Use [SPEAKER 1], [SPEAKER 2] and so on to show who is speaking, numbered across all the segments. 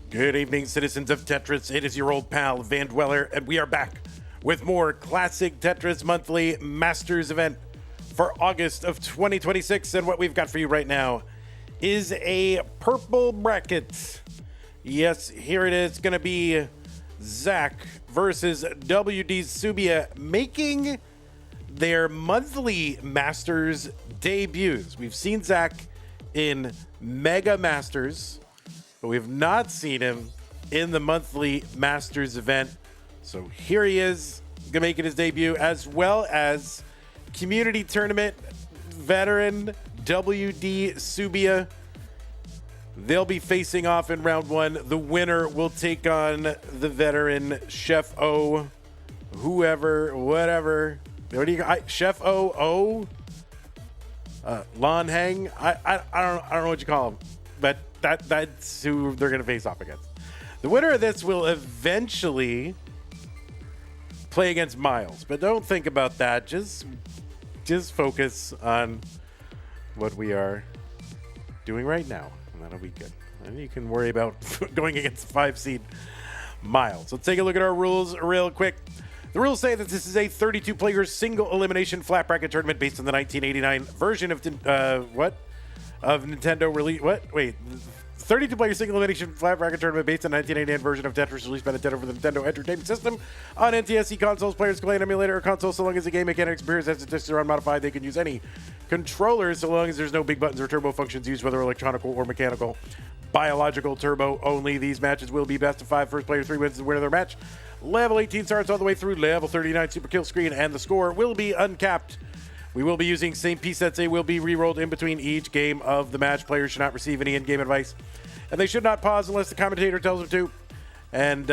[SPEAKER 1] Good evening, citizens of Tetris. It is your old pal, Van Dweller, and we are back with more classic Tetris Monthly Masters event for August of 2026. And what we've got for you right now is a purple bracket. Yes, here it is. Going to be Zach versus Wdsubia making their monthly Masters debuts. We've seen Zach in Mega Masters, but we have not seen him in the monthly Masters event. So here he is, gonna make his debut, as well as community tournament veteran Wdsubia. They'll be facing off in round one. The winner will take on the veteran Chef O, whoever, whatever. What do you? Chef O, Lon Hang. I don't know what you call him, but that's who they're gonna face off against. The winner of this will eventually play against Miles, but don't think about that. Just focus on what we are doing right now, and that'll be good. And you can worry about going against 5 seed Miles. Let's take a look at our rules real quick. The rules say that this is a 32-player single elimination flat bracket tournament based on the 1989 version of Nintendo release. 32-player single elimination flat bracket tournament based on the 1989 version of Tetris released by Nintendo for the Nintendo Entertainment System. On NTSC consoles, players can play an emulator or console so long as the game mechanics appears as statistics are unmodified. They can use any controller so long as there's no big buttons or turbo functions used, whether electronic or mechanical. Biological turbo only. These matches will be best of 5. First player 3 wins the winner of their match. Level 18 starts all the way through level 39 super kill screen, and the score will be uncapped. We will be using same piece sets. They will be re-rolled in between each game of the match. Players should not receive any in-game advice, and they should not pause unless the commentator tells them to. And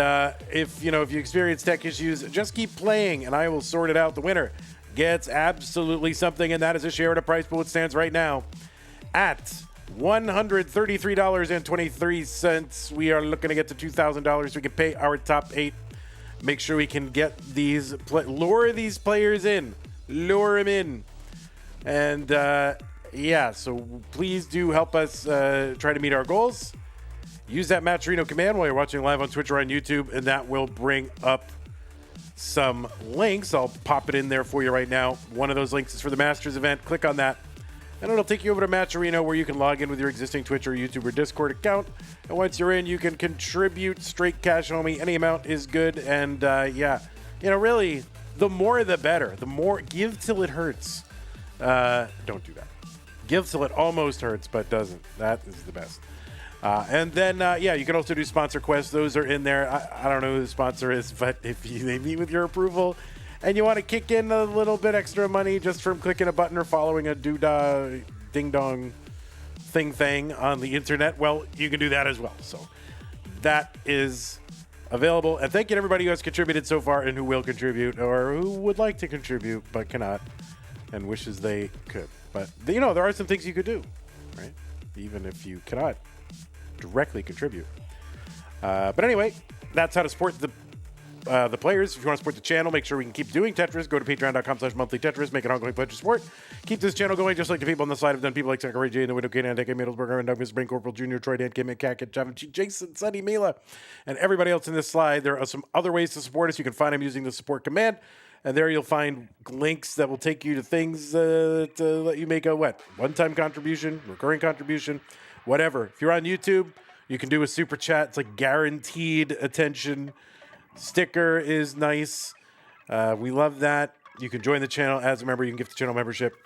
[SPEAKER 1] if you experience tech issues, just keep playing, and I will sort it out. The winner gets absolutely something, and that is a share at a price pool. It stands right now at $133.23. We are looking to get to $2,000. We can pay our top 8. Make sure we can get lure these players in. Lure them in. And so please do help us try to meet our goals. Use that Matcherino command while you're watching live on Twitch or on YouTube, and that will bring up some links. I'll pop it in there for you right now. One of those links is for the Masters event. Click on that, and it'll take you over to Matcherino, where you can log in with your existing Twitch or YouTube or Discord account. And once you're in, you can contribute straight cash, homie. Any amount is good. And really, the more the better. The more, give till it hurts. Don't do that. Give till it almost hurts, but doesn't. That is the best. And then, you can also do sponsor quests. Those are in there. I don't know who the sponsor is, but if they meet with your approval and you want to kick in a little bit extra money just from clicking a button or following a doodah ding-dong thing on the internet, well, you can do that as well. So that is available. And thank you to everybody who has contributed so far and who will contribute or who would like to contribute but cannot and wishes they could. But, there are some things you could do, right? Even if you cannot directly contribute. But anyway, that's how to support the players. If you want to support the channel, make sure we can keep doing Tetris. Go to patreon.com/monthlytetris. Make an ongoing pledge of support. Keep this channel going, just like the people on the side have done. People like Zachary J, The Widow, Kane, and Middlesberger, and Douglas Brain Corporal Jr., Troy, Dan, Kim, Kakat, Javin, Jason, Sunny, Mila, and everybody else in this slide. There are some other ways to support us. You can find them using the support command. And there you'll find links that will take you to things to let you make a one-time contribution, recurring contribution, whatever. If you're on YouTube, you can do a super chat. It's like guaranteed attention. Sticker is nice. We love that. You can join the channel as a member. You can gift the channel membership.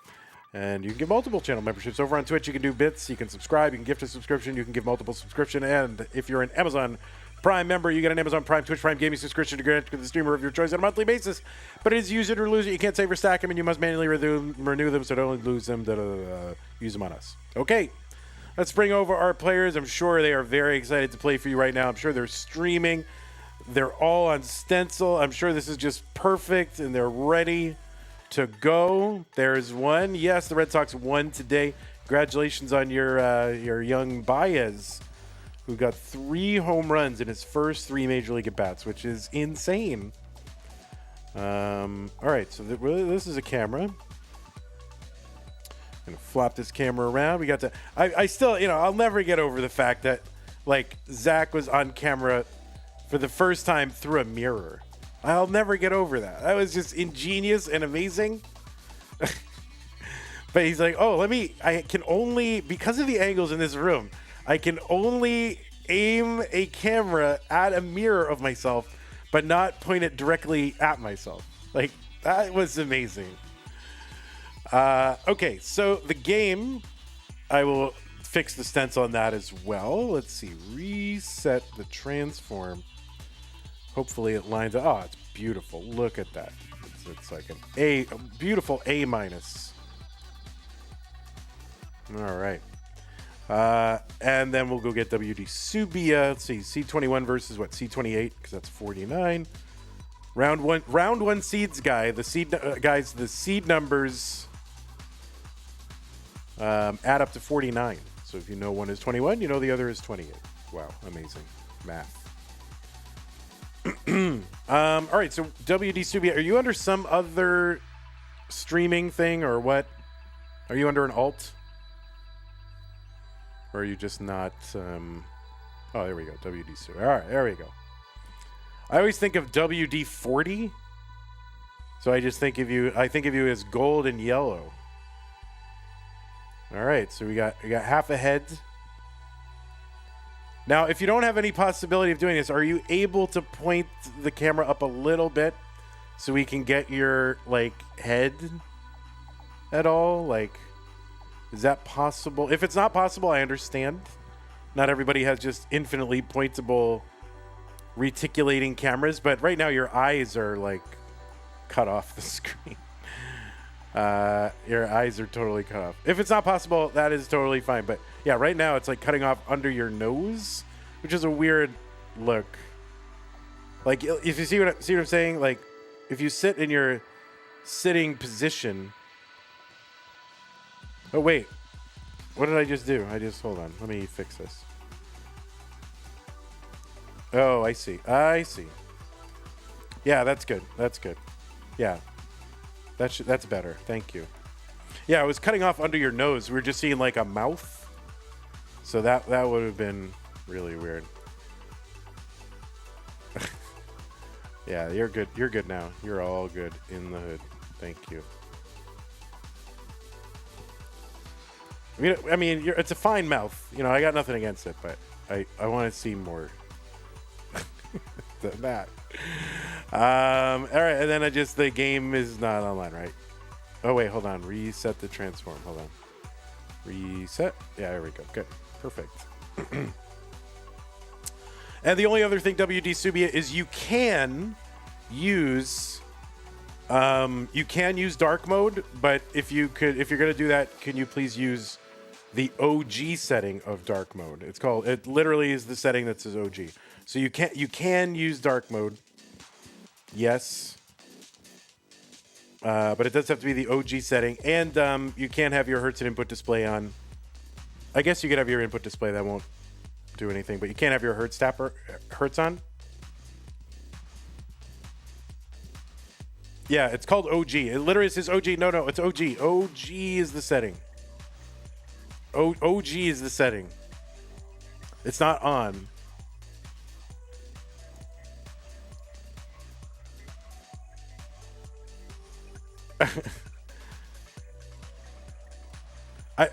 [SPEAKER 1] And you can give multiple channel memberships. Over on Twitch, you can do bits. You can subscribe. You can gift a subscription. You can give multiple subscription. And if you're an Amazon Prime member, you get an Amazon Prime, Twitch Prime gaming subscription to grant to the streamer of your choice on a monthly basis. But it is use it or lose it. You can't save or stack them, and you must manually renew them, so don't lose them. Use them on us. Okay. Let's bring over our players. I'm sure they are very excited to play for you right now. I'm sure they're streaming. They're all on stencil. I'm sure this is just perfect, and they're ready to go. There's one. Yes, the Red Sox won today. Congratulations on your young Baez, who got 3 home runs in his first 3 Major League at-bats, which is insane. All right, so this is a camera. Gonna flop this camera around. We got to. I still, I'll never get over the fact that like Zach was on camera for the first time through a mirror. I'll never get over that. That was just ingenious and amazing. But he's like, oh, I can only, because of the angles in this room, I can only aim a camera at a mirror of myself, but not point it directly at myself. Like, that was amazing. Okay, so the game, I will fix the stencil on that as well. Let's see, reset the transform. Hopefully it lines up. Oh, it's beautiful. Look at that. It's like a beautiful A minus. All right. And then we'll go get Wdsubia. Let's see, C21 versus what? C28, because that's 49. Round one seeds guy. The seed guys. The seed numbers add up to 49. So if you know one is 21, you know the other is 28. Wow, amazing math. All right, so Wdsubia, are you under some other streaming thing or what? Are you under an alt? Or are you just not? Oh, there we go. Wdsubia. All right, there we go. I always think of WD-40, so I just think of you. I think of you as gold and yellow. All right, so we got half a head. Now, if you don't have any possibility of doing this, are you able to point the camera up a little bit so we can get your like head at all? Like, is that possible? If it's not possible, I understand. Not everybody has just infinitely pointable reticulating cameras, but right now your eyes are like cut off the screen. Your eyes are totally cut off. If it's not possible, that is totally fine. But yeah, right now it's like cutting off under your nose, which is a weird look. Like, if you see what I'm saying, like if you sit in your sitting position. Oh wait, what did I just do? Hold on. Let me fix this. Oh, I see. Yeah, that's good. Yeah. That's better. Thank you. Yeah, it was cutting off under your nose. We were just seeing like a mouth. So that would have been really weird. Yeah, you're good. You're good now. You're all good in the hood. Thank you. I mean, it's a fine mouth. You know, I got nothing against it, but I want to see more than that. All right, and then the game is not online, right? Oh wait, hold on. Reset the transform. Hold on. Reset. Yeah, there we go. Good. Perfect. And the only other thing, Wdsubia, is you can use dark mode, but if you're gonna do that, can you please use the OG setting of dark mode? It literally is the setting that says OG. So you can use dark mode. Yes. But it does have to be the OG setting, and you can't have your hertz and input display on. I guess you could have your input display, that won't do anything, but you can't have your hertz on. Yeah, it's called OG. It literally says OG. No, it's OG. OG is the setting. OG is the setting. It's not on.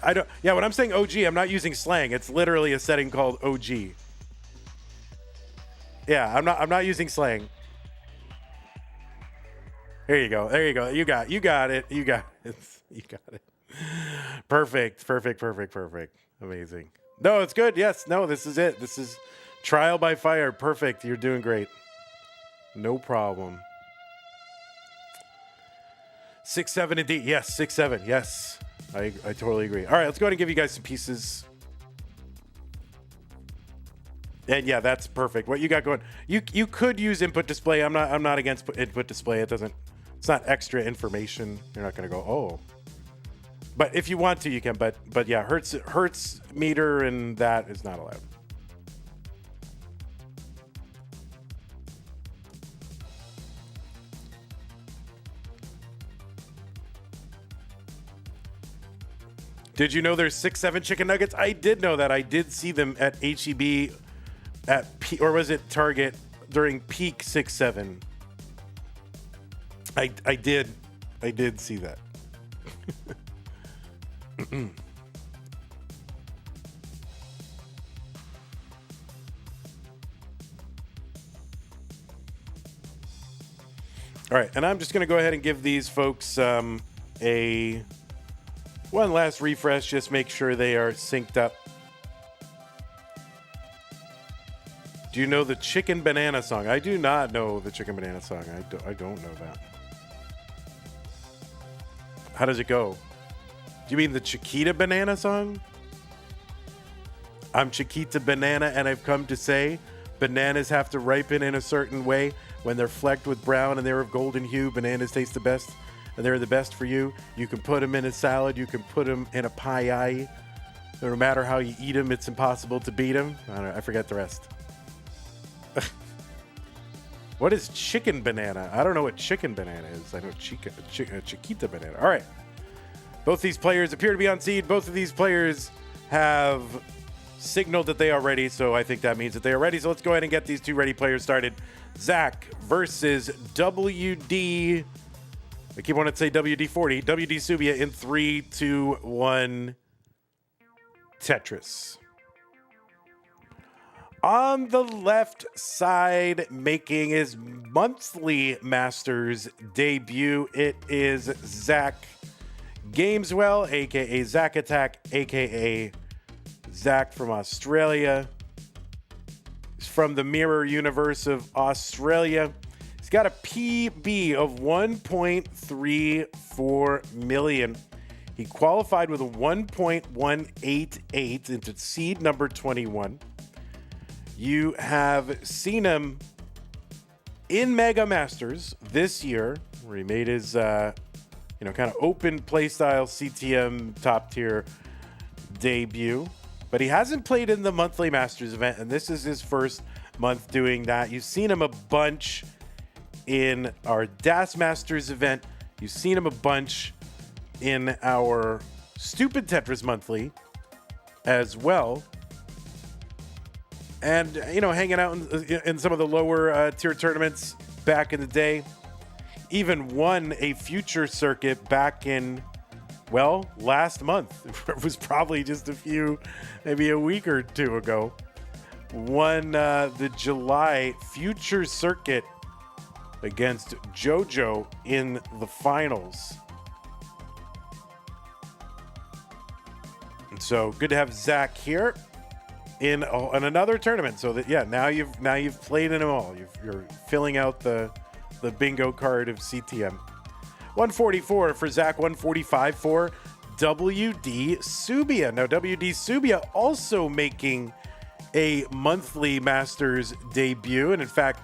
[SPEAKER 1] I don't. Yeah, when I'm saying OG, I'm not using slang. It's literally a setting called OG. Yeah, I'm not using slang. There you go. You got it. You got it. Perfect. Amazing. No, it's good. Yes. No, this is it. This is trial by fire. Perfect. You're doing great. No problem. 6-7 indeed. Yes, 6-7. Yes. I totally agree. All right, let's go ahead and give you guys some pieces. And yeah, that's perfect. What you got going? You could use input display. I'm not against input display. It's not extra information. You're not going to go, oh. But if you want to, you can. But yeah, hertz meter and that is not allowed. Did you know there's 6-7 chicken nuggets? I did know that. I did see them at HEB or was it Target during peak 6-7. I did see that. All right, and I'm just going to go ahead and give these folks one last refresh, just make sure they are synced up. Do you know the Chicken Banana song? I do not know the Chicken Banana song. I don't know that. How does it go? Do you mean the Chiquita Banana song? I'm Chiquita Banana, and I've come to say bananas have to ripen in a certain way. When they're flecked with brown and they're of golden hue, bananas taste the best, and they're the best for you. You can put them in a salad. You can put them in a pie. No matter how you eat them, it's impossible to beat them. I don't know. I forget the rest. What is chicken banana? I don't know what chicken banana is. I know Chiquita Banana. All right. Both these players appear to be on seed. Both of these players have signaled that they are ready, so I think that means that they are ready. So let's go ahead and get these two ready players started. Zach versus WD. I keep wanting to say WD-40. Wdsubia in 3, 2, 1. Tetris. On the left side, making his monthly Masters debut, it is Zach Gameswell, a.k.a. Zach Attack, a.k.a. Zach from Australia. He's from the Mirror Universe of Australia. He's got a PB of 1.34 million. He qualified with a 1.188 into seed number 21. You have seen him in Mega Masters this year, where he made his, kind of open playstyle CTM top tier debut. But he hasn't played in the monthly Masters event, and this is his first month doing that. You've seen him a bunch in our DAS Masters event. You've seen him a bunch in our Stupid Tetris monthly as well. And, hanging out in some of the lower tier tournaments back in the day. Even won a future circuit back in, last month. It was probably just maybe a week or two ago. Won the July future circuit against JoJo in the finals. And so good to have Zach here in another tournament. So that now you've played in them all. You're filling out the bingo card of CTM. 144 for Zach, 145 for Wdsubia. Now Wdsubia also making a monthly Masters debut, and in fact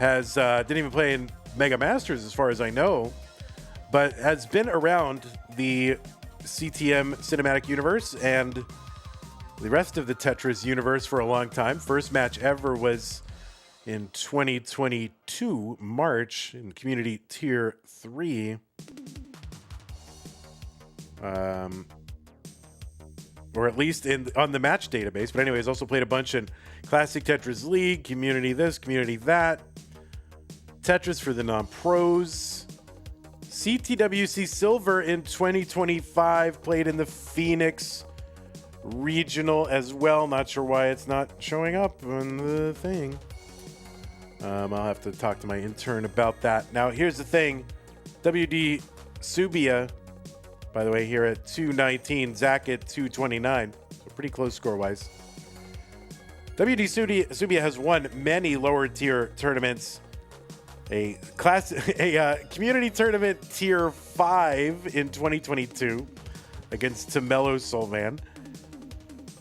[SPEAKER 1] has didn't even play in Mega Masters as far as I know, but has been around the CTM cinematic universe and the rest of the Tetris universe for a long time. First match ever was in 2022 March in Community Tier 3. Or at least on the match database. But anyways, also played a bunch in Classic Tetris League, Community this, Community that. Tetris for the non-pros. CTWC Silver in 2025. Played in the Phoenix Regional as well. Not sure why it's not showing up on the thing. I'll have to talk to my intern about that. Now, here's the thing. Wdsubia, by the way, here at 219. Zach at 229. So pretty close score-wise. Wdsubia has won many lower-tier tournaments. A community tournament Tier 5 in 2022 against Tamello Solman.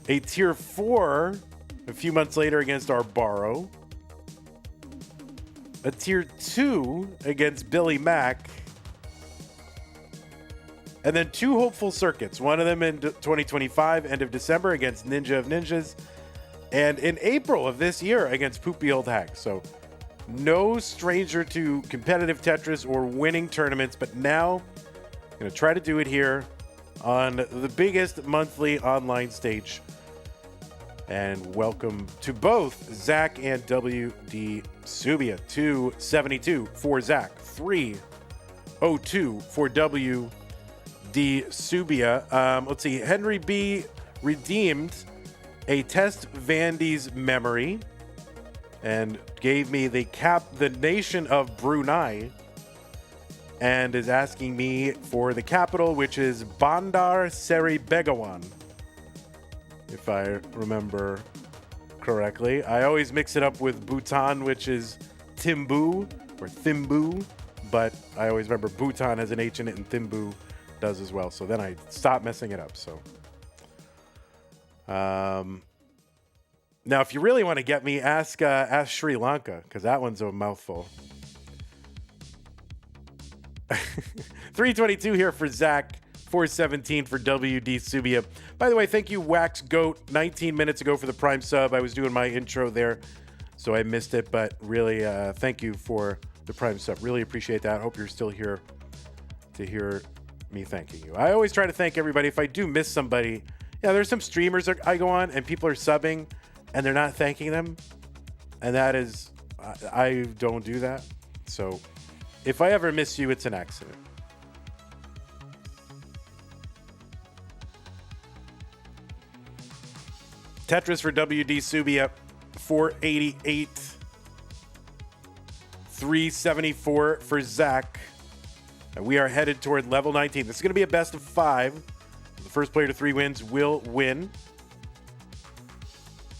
[SPEAKER 1] A Tier 4 a few months later against Arbaro. A Tier 2 against Billy Mack. And then 2 hopeful circuits. One of them in 2025, end of December, against Ninja of Ninjas. And in April of this year against Poopy Old Hag. So no stranger to competitive Tetris or winning tournaments. But now I'm going to try to do it here on the biggest monthly online stage. And welcome to both Zach and Wdsubia. 272 for Zach, 302 for Wdsubia. Let's see. Henry B redeemed a Test Vandy's memory and gave me the nation of Brunei, and is asking me for the capital, which is Bandar Seri Begawan, if I remember correctly. I always mix it up with Bhutan, which is Timbu or Thimbu, but I always remember Bhutan has an H in it and Thimbu does as well. So then I stopped messing it up. So, now if you really want to get me, ask Sri Lanka, because that one's a mouthful. 322 here for Zach, 417 for Wdsubia. By the way, thank you, Wax Goat, 19 minutes ago for the Prime sub. I was doing my intro there, so I missed it, but really, thank you for the Prime sub. Really appreciate that. I hope you're still here to hear me thanking you. I always try to thank everybody. If I do miss somebody, yeah, there's some streamers that I go on and people are subbing and they're not thanking them, and that is, I don't do that. So if I ever miss you, it's an accident. Tetris for Wdsubia, 488. 374 for Zach. And we are headed toward level 19. This is going to be a best of 5. The first player to 3 wins will win.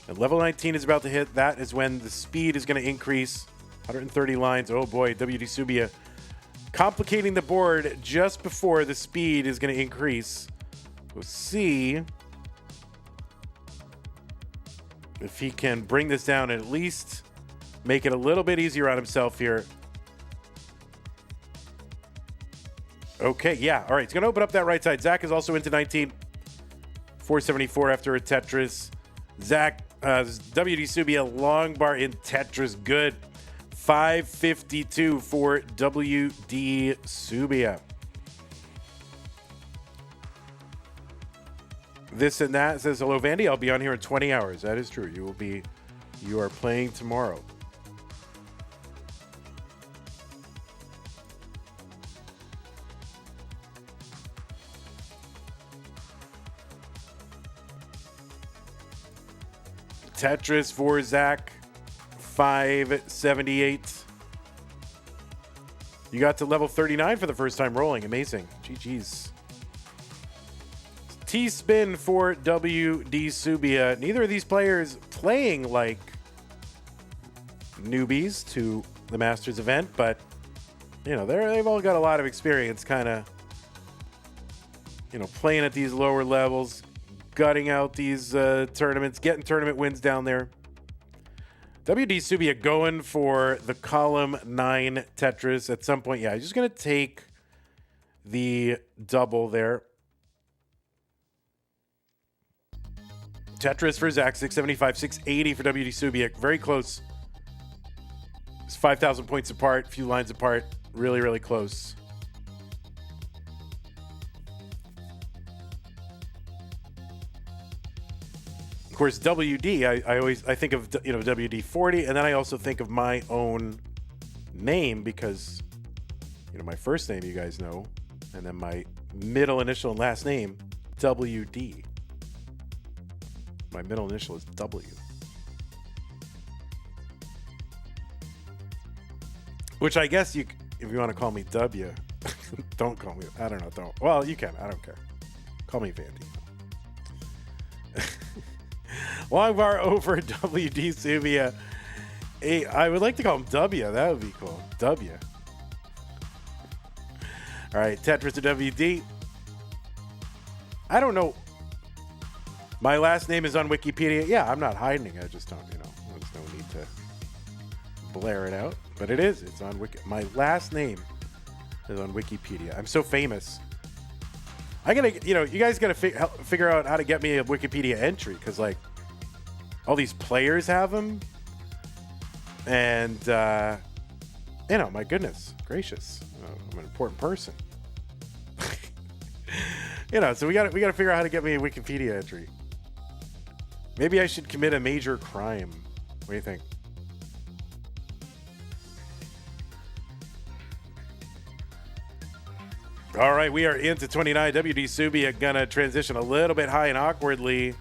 [SPEAKER 1] And level 19 is about to hit. That is when the speed is going to increase. 130 lines. Oh boy, Wdsubia complicating the board just before the speed is going to increase. We'll see if he can bring this down and at least make it a little bit easier on himself here. Okay, yeah. All right, he's going to open up that right side. Zach is also into 19. 474 after a Tetris. Zach, Wdsubia long bar in Tetris. Good. 552 for Wdsubia. This and that says, hello, Vandy. I'll be on here in 20 hours. That is true. You are playing tomorrow. Tetris for Zach, 578. You got to level 39 for the first time rolling. Amazing. GG's. T-spin for Wdsubia. Neither of these players playing like newbies to the Masters event, but you know, they've all got a lot of experience kind of, you know, playing at these lower levels, gutting out these tournaments, getting tournament wins down there. Wdsubia going for the column 9 Tetris at some point. Yeah, just going to take the double there. Tetris for Zach, 675, 680 for Wdsubia. Very close. It's 5,000 points apart, a few lines apart. Really, really close. Of course, WD, I think of, you know, WD-40, and then I also think of my own name because, you know, my first name you guys know, and then my middle initial and last name, WD. My middle initial is W. Which I guess if you want to call me W, don't call me, I don't know, don't. Well, you can, I don't care. Call me Vandy. Long bar over Wdsubia. Hey, I would like to call him W. That would be cool. W. All right, Tetris to WD. I don't know. My last name is on Wikipedia. Yeah, I'm not hiding it. I just don't, you know, there's no need to blare it out. But it is. It's on Wiki. My last name is on Wikipedia. I'm so famous. I gotta, you know, you guys gotta figure out how to get me a Wikipedia entry because, like, all these players have them, and you know, my goodness gracious, I'm an important person. You know, so we got to figure out how to get me a Wikipedia entry. Maybe I should commit a major crime. What do you think? All right, we are into 29. Wdsubia gonna transition a little bit high and awkwardly.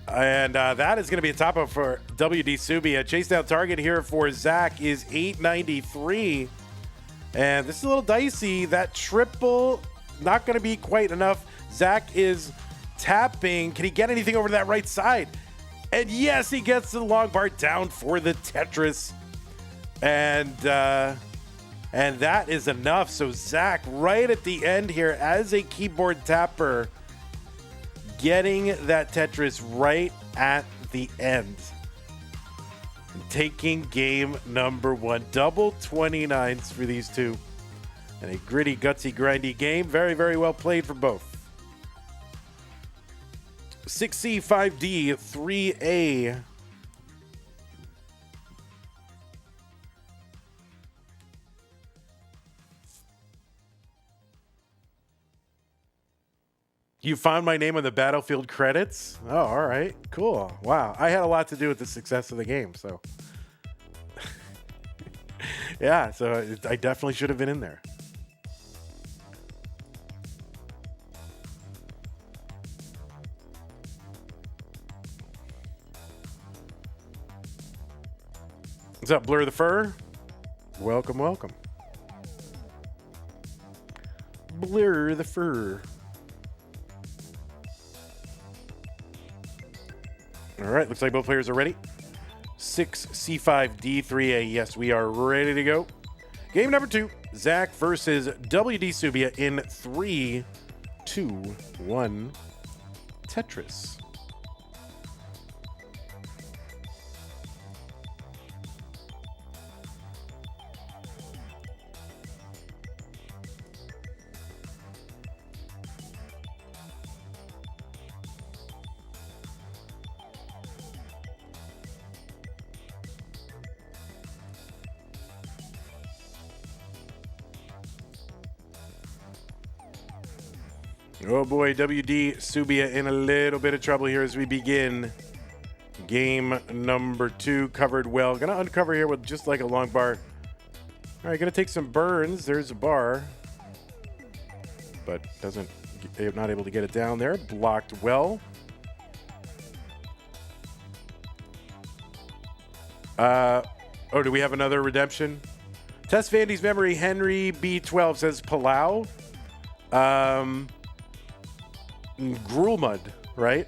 [SPEAKER 1] And that is going to be a top up for Wdsubia. Chase down target here for Zach is 893. And this is a little dicey. That triple, not going to be quite enough. Zach is tapping. Can he get anything over to that right side? And yes, he gets the long bar down for the Tetris. And that is enough. So Zach, right at the end here, as a keyboard tapper, getting that Tetris right at the end. And taking game number one. Double 29s for these two. And a gritty, gutsy, grindy game. Very, very well played for both. 6C, 5D, 3A. You found my name on the Battlefield credits? Oh, all right. Cool. Wow. I had a lot to do with the success of the game, so. Yeah, so I definitely should have been in there. What's up, Blur the Fur? Welcome, welcome. Blur the Fur. All right, looks like both players are ready. 6C5D3A. Yes, we are ready to go. Game number 2, Zach versus Wdsubia in 3, 2, 1, Tetris. Oh boy, Wdsubia in a little bit of trouble here as we begin game number 2. Covered well. Gonna uncover here with just like a long bar. All right, gonna take some burns. There's a bar, but not able to get it down there. Blocked well. Oh, do we have another redemption? Test Vandy's memory. Henry B12 says Palau. Gruel mud, right?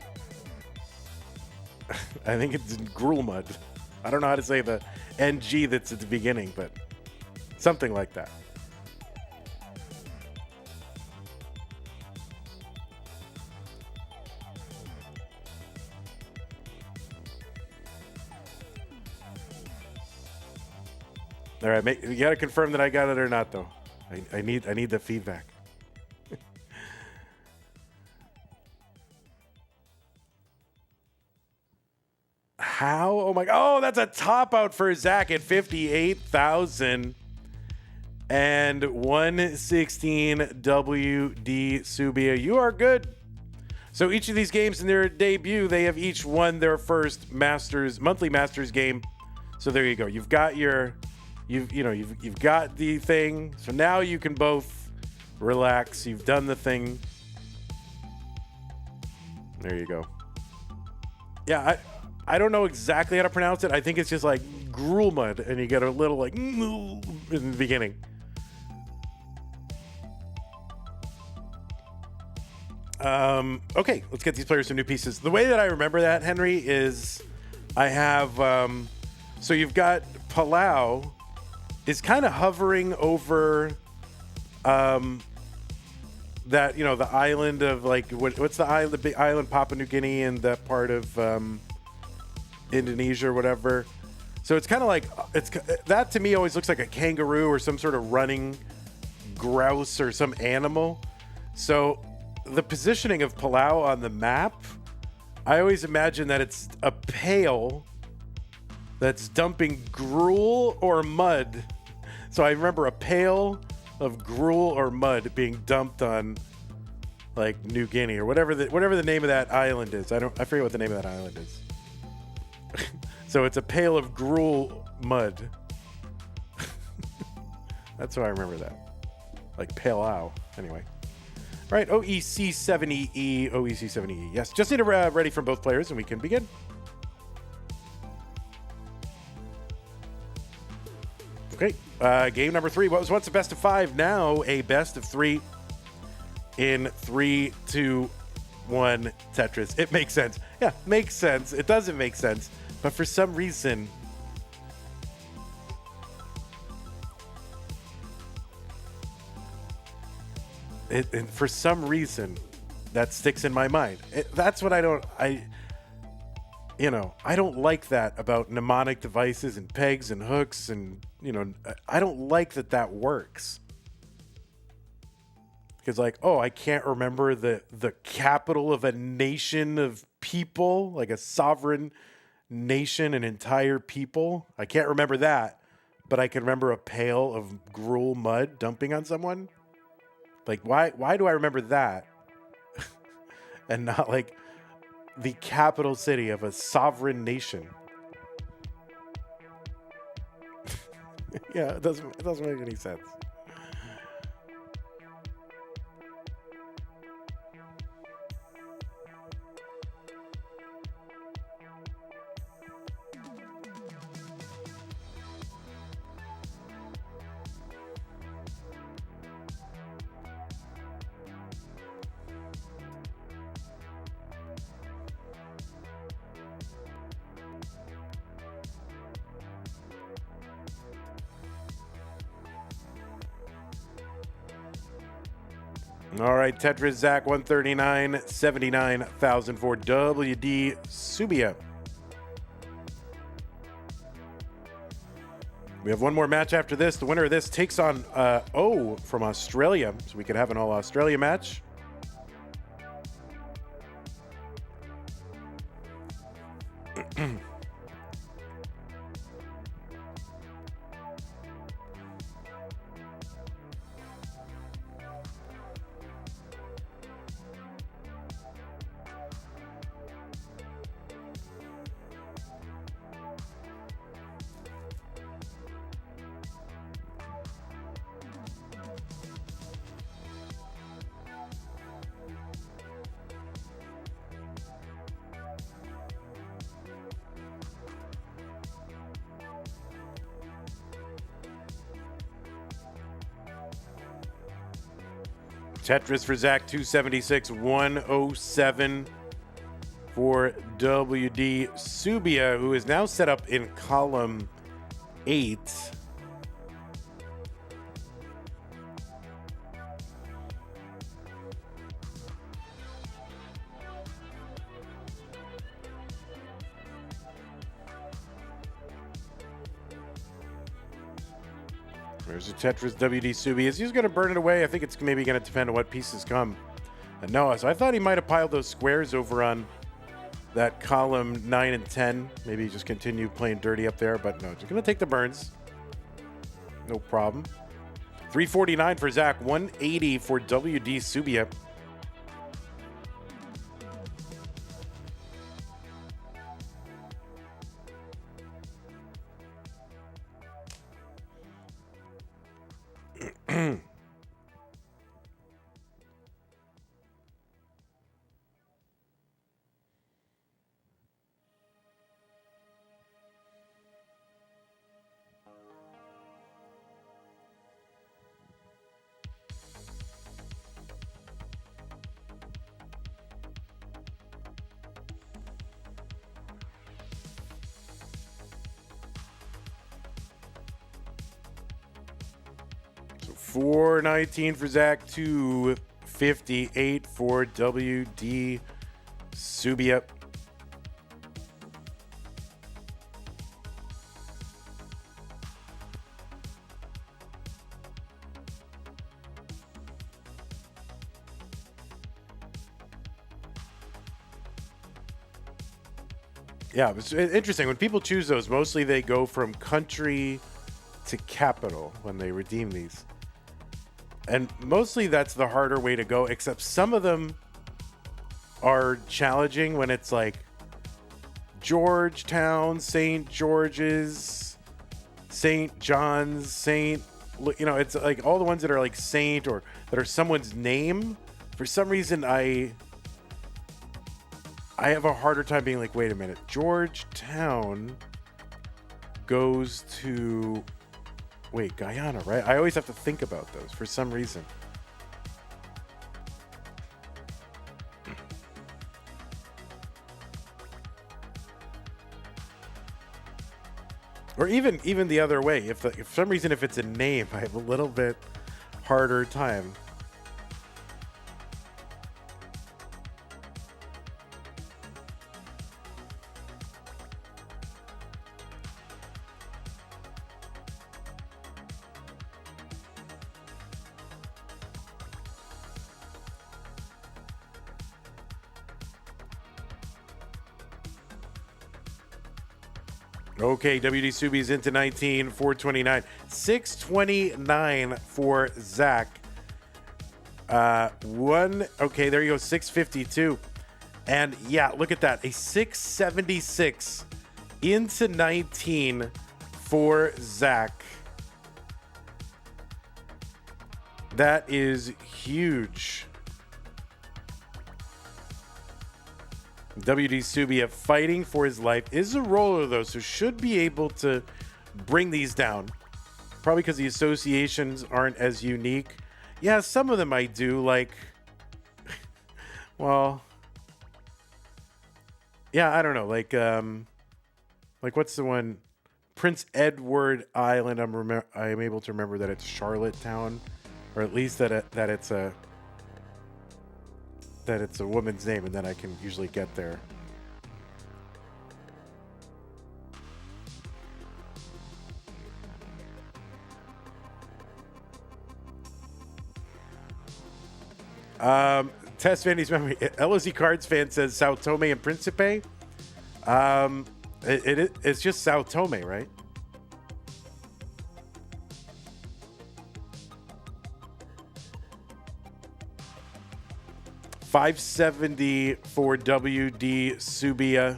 [SPEAKER 1] I think it's gruel mud. I don't know how to say the NG that's at the beginning, but something like that. All right, you got to confirm that I got it or not, though. I need the feedback. How? Oh my God. Oh, that's a top out for Zach at 58,000 and 116 Wdsubia. You are good. So each of these games in their debut, they have each won their first monthly Masters game. So there you go. You've got you've got the thing. So now you can both relax. You've done the thing. There you go. Yeah, I don't know exactly how to pronounce it. I think it's just like gruel mud, and you get a little like in the beginning. Okay, let's get these players some new pieces. The way that I remember that, Henry, is I have so you've got Palau is kind of hovering over that, you know, the island of like what's the island, the big island, Papua New Guinea, and that part of Indonesia or whatever. So it's kind of like that to me always looks like a kangaroo or some sort of running grouse or some animal. So the positioning of Palau on the map, I always imagine that it's a pail that's dumping gruel or mud. So I remember a pail of gruel or mud being dumped on like New Guinea or whatever the name of that island is. I forget what the name of that island is. So it's a pail of gruel mud. That's how I remember that. Like Palau. Anyway. All right, OEC70E, OEC70E. Yes, just need a ready from both players and we can begin. Okay, game number 3. What was once a best of 5, now a best of 3 in 3, 2, 1 Tetris. It makes sense. Yeah, makes sense. It doesn't make sense, but for some reason, that sticks in my mind. That's what I don't like that about mnemonic devices and pegs and hooks and, I don't like that works. Because I can't remember the capital of a nation of people, like a sovereign nation, an entire people. I can't remember that, but I can remember a pail of gruel mud dumping on someone. Like, why do I remember that? And not like the capital city of a sovereign nation. Yeah, it doesn't make any sense. All right, Tetris Zach 139, 79,000 for Wdsubia. We have one more match after this. The winner of this takes on O from Australia, so we could have an all Australia match. Tetris for Zach 276, 107 for Wdsubia, who is now set up in column 8. There's a Tetris Wdsubia. Is he going to burn it away? I think it's maybe going to depend on what pieces come. And no, so I thought he might have piled those squares over on that column 9 and 10. Maybe just continue playing dirty up there, but no, just going to take the burns. No problem. 349 for Zach, 180 for Wdsubia. So 419 for Zach, 258 for Wdsubia. Yeah, it's interesting. When people choose those, mostly they go from country to capital when they redeem these. And mostly that's the harder way to go, except some of them are challenging when it's like Georgetown, St. George's, St. John's, it's like all the ones that are like Saint or that are someone's name. For some reason, I have a harder time being like, wait a minute, Georgetown goes to, Guyana, right? I always have to think about those for some reason. Or even the other way. If for some reason, if it's a name, I have a little bit harder time. Okay, Wdsubia's into 19, 429. 629 for Zach. Okay, there you go, 652. And yeah, look at that. A 676 into 19 for Zach. That is huge. Wdsubia fighting for his life. Is a roller though, so should be able to bring these down. Probably because the associations aren't as unique. Yeah, some of them I do, like, well, yeah, I don't know, like what's the one? Prince Edward Island. I'm able to remember that it's Charlottetown, or at least that it's a woman's name, and then I can usually get there. Test Vandy's memory. LOC Cards fan says Sao Tome and Principe. It's just Sao Tome, right? $570 for Wdsubia.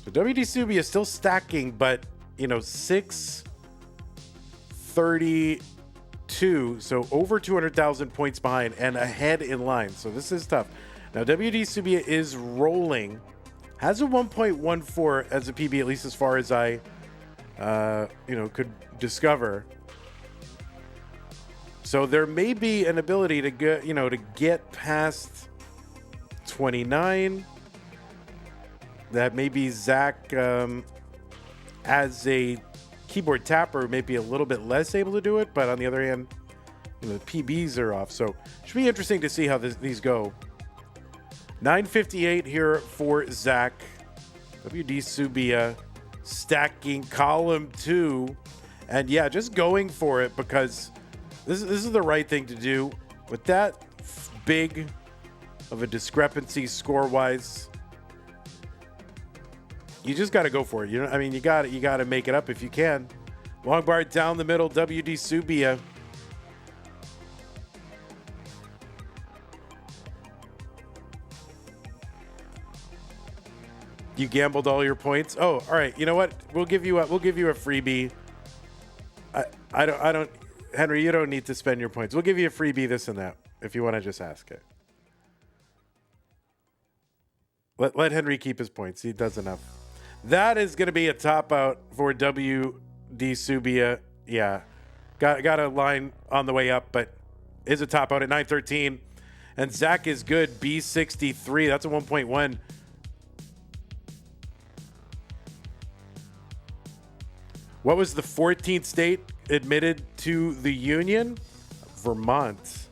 [SPEAKER 1] So Wdsubia is still stacking, but 632, so over 200,000 points behind and ahead in line. So this is tough. Now Wdsubia is rolling, has a 1.14 as a PB, at least as far as I could discover. So there may be an ability to get past 29. That maybe Zach, as a keyboard tapper, may be a little bit less able to do it. But on the other hand, the PBs are off. So it should be interesting to see how these go. 958 here for Zach. Wdsubia stacking column 2. And yeah, just going for it because this is the right thing to do. With that big of a discrepancy score-wise, you just got to go for it. You got to make it up if you can. Long bar down the middle, Wdsubia. You gambled all your points. Oh, all right. You know what? We'll give you a freebie. I don't, Henry. You don't need to spend your points. We'll give you a freebie, this and that, if you want to just ask it. Let Henry keep his points. He does enough. That is going to be a top out for Wdsubia. Yeah, got a line on the way up, but is a top out at 913. And Zach is good. B63. That's a 1.1. What was the 14th state admitted to the Union? Vermont.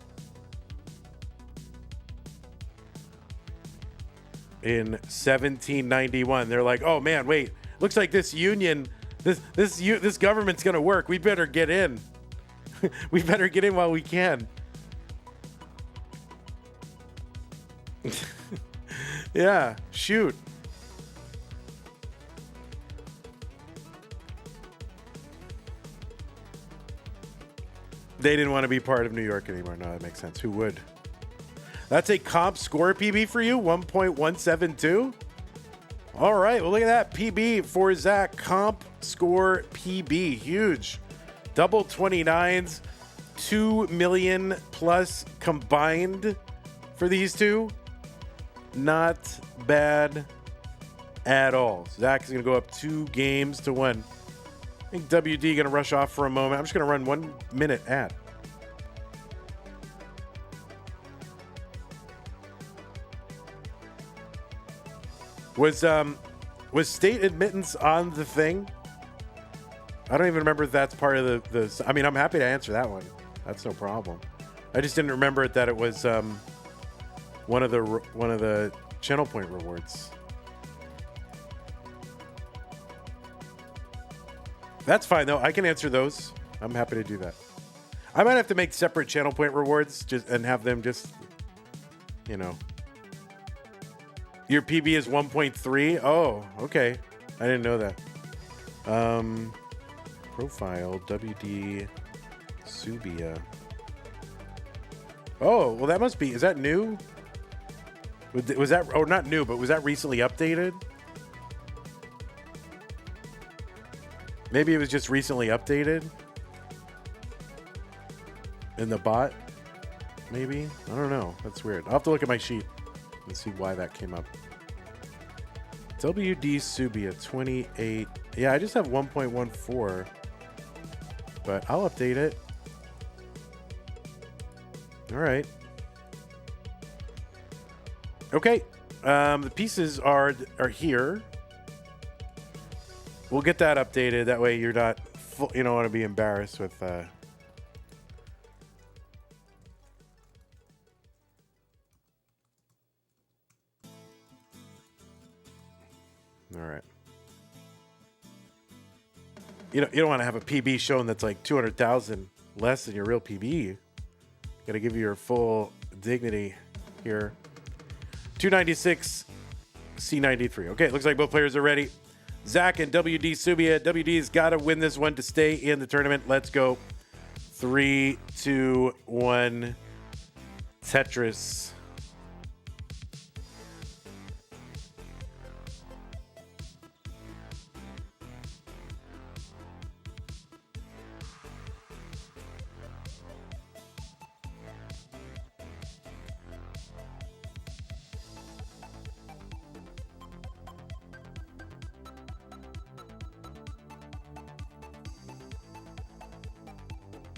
[SPEAKER 1] In 1791. They're like, oh man, wait, looks like this union, this government's gonna work. We better get in. We better get in while we can. Yeah, shoot. They didn't want to be part of New York anymore. No, that makes sense. Who would? That's a comp score PB for you, 1.172. All right, well, look at that. PB for Zach. Comp score PB. Huge. Double 29s. 2 million plus combined for these two. Not bad at all. Zach is going to go up 2 games to 1. I think WD going to rush off for a moment. I'm just going to run 1 minute ad. Was state admittance on the thing? I don't even remember if that's part of the. I mean, I'm happy to answer that one. That's no problem. I just didn't remember it that it was one of the channel point rewards. That's fine though. I can answer those. I'm happy to do that. I might have to make separate channel point rewards and have them just, you know. Your PB is 1.3. Oh, okay. I didn't know that. Profile Wdsubia. Oh, well, that must be. Is that new? Was that? Oh, not new, but was that recently updated? Maybe it was just recently updated in the bot. Maybe, I don't know. That's weird. I'll have to look at my sheet and see why that came up. Wdsubia 28. Yeah, I just have 1.14, but I'll update it. All right. Okay. The pieces are here. We'll get that updated. That way you're not you don't want to be embarrassed with all right. You don't want to have a PB shown that's like 200,000 less than your real PB. Got to give you your full dignity here. 296 C93. Okay, looks like both players are ready. Zach and Wdsubia. WD's got to win this one to stay in the tournament. Let's go. 3, 2, 1. Tetris.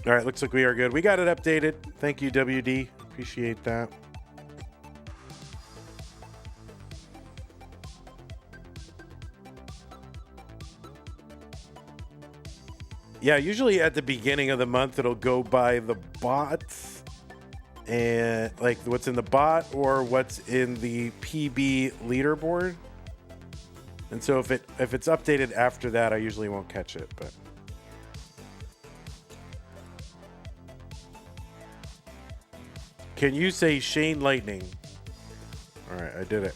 [SPEAKER 1] All right, looks like we are good. We got it updated. Thank you, WD. Appreciate that. Yeah, usually at the beginning of the month, it'll go by the bot and like what's in the bot or what's in the PB leaderboard. And so if it's updated after that, I usually won't catch it, but. Can you say Shane Lightning? All right, I did it.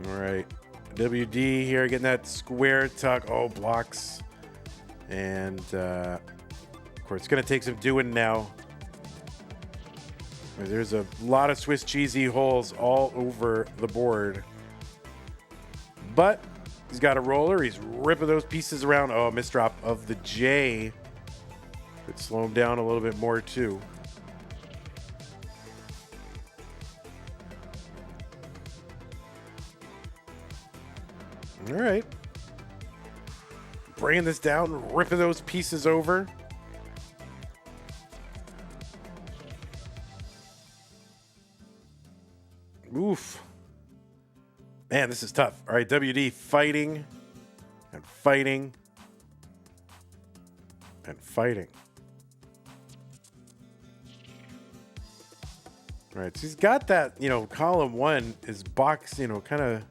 [SPEAKER 1] All right, WD here getting that square tuck. Oh, blocks. And of course, it's going to take some doing now. There's a lot of Swiss cheesy holes all over the board. But he's got a roller. He's ripping those pieces around. Oh, misdrop of the J. Could slow him down a little bit more, too. All right. Bringing this down, ripping those pieces over. Oof. Man, this is tough. All right, WD fighting and fighting and fighting. All right, so he's got that, column 1 is boxed, kind of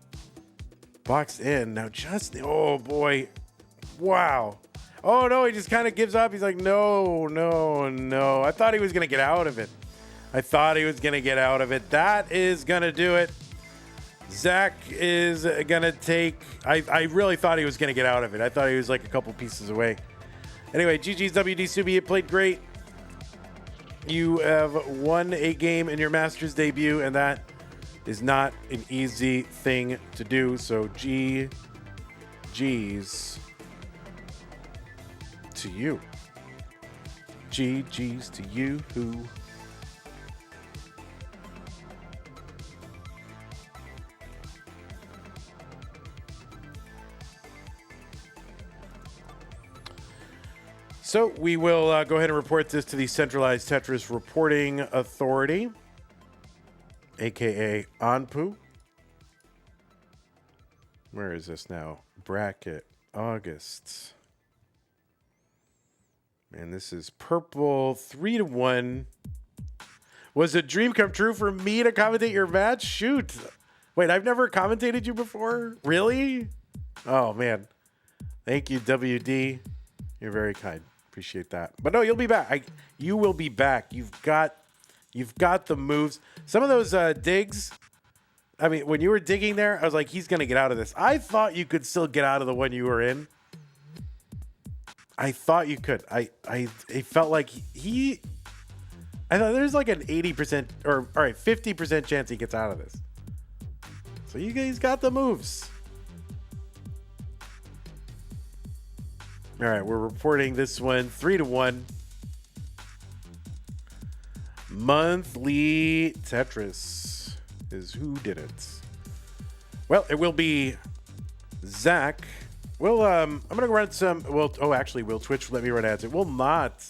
[SPEAKER 1] boxed in. Now oh boy. Wow. Oh no, he just kind of gives up. He's like, no. I thought he was going to get out of it. That is going to do it. Zach is going to take... I really thought he was going to get out of it. I thought he was like a couple pieces away. Anyway, GG's Wdsubia. It played great. You have won a game in your Masters debut, and that is not an easy thing to do. So GG's to you. GG's to you who... So we will go ahead and report this to the Centralized Tetris Reporting Authority, a.k.a. ANPU. Where is this now? Bracket, August. Man, this is purple, 3-1. Was a dream come true for me to commentate your match? Shoot. Wait, I've never commentated you before? Really? Oh, man. Thank you, WD. You're very kind. Appreciate that. But no, you'll be back. You will be back. You've got the moves. Some of those digs, I mean, when you were digging there, I was like, he's going to get out of this. I thought you could still get out of the one you were in. I thought you could. It felt like I thought there's like an 80% or all right, 50% chance he gets out of this. So you guys got the moves. All right, we're reporting this one 3-1. Monthly Tetris is who did it. Well, it will be Zach. Well, I'm gonna run some. Well, actually, will Twitch let me run ads? It will not.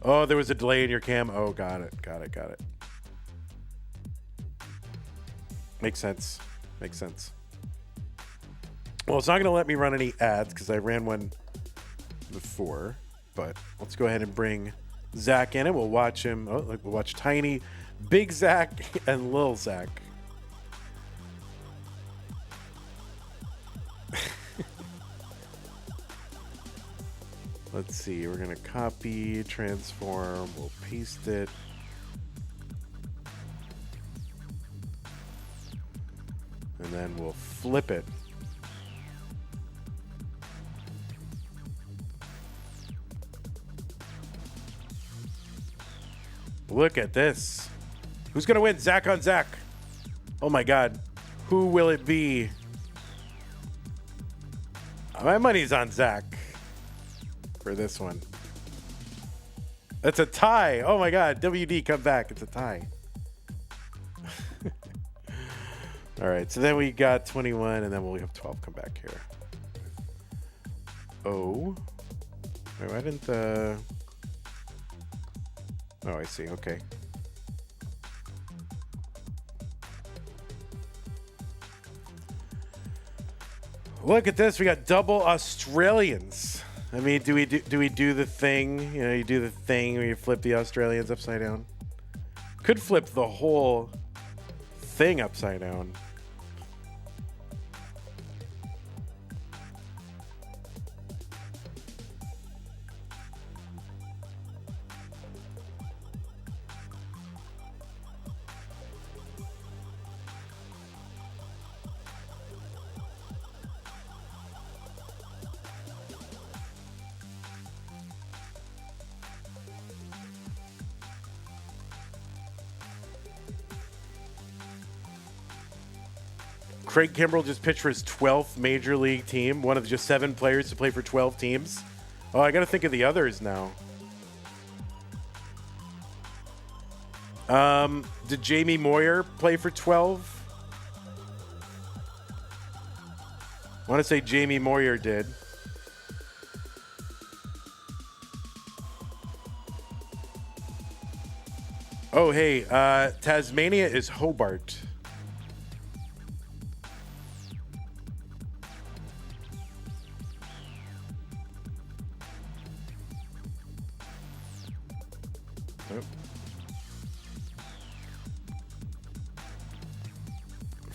[SPEAKER 1] Oh, there was a delay in your cam. Oh, got it. Makes sense. Well, it's not gonna let me run any ads because I ran one before, but let's go ahead and bring Zach in and we'll watch him. Oh, look, we'll watch Tiny, Big Zach, and Lil Zach. Let's see, we're gonna copy, transform, we'll paste it. And then we'll flip it. Look at this. Who's going to win? Zach on Zach. Oh my God. Who will it be? My money's on Zach for this one. It's a tie. Oh my God. WD, come back. It's a tie. All right. So then we got 21 and then we'll have 12 come back here. Oh. Wait, why didn't the... Oh, I see. Okay. Look at this. We got double Australians. I mean, do we do the thing? You know, you do the thing where you flip the Australians upside down. Could flip the whole thing upside down. Craig Kimbrell just pitched for his 12th major league team, one of just 7 players to play for 12 teams. Oh, I got to think of the others now. Did Jamie Moyer play for 12? I want to say Jamie Moyer did. Oh, hey, Tasmania is Hobart.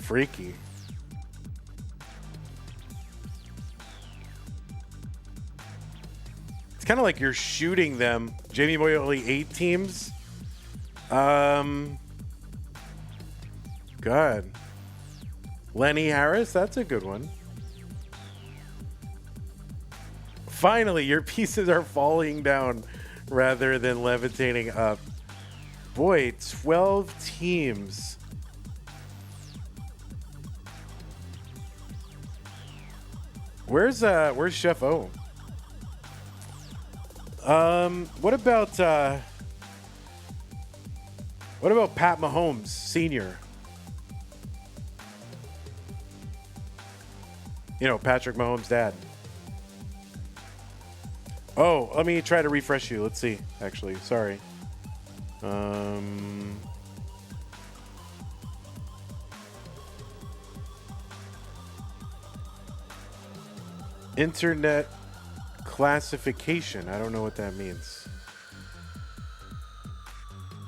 [SPEAKER 1] Freaky. It's kind of like you're shooting them. Jamie Boy only 8 teams. God. Lenny Harris, that's a good one. Finally, your pieces are falling down rather than levitating up. Boy, 12 teams. Where's Chef O? What about Pat Mahomes Sr.? You know, Patrick Mahomes' dad. Oh, let me try to refresh you. Let's see. Actually, sorry. Internet classification. I don't know what that means.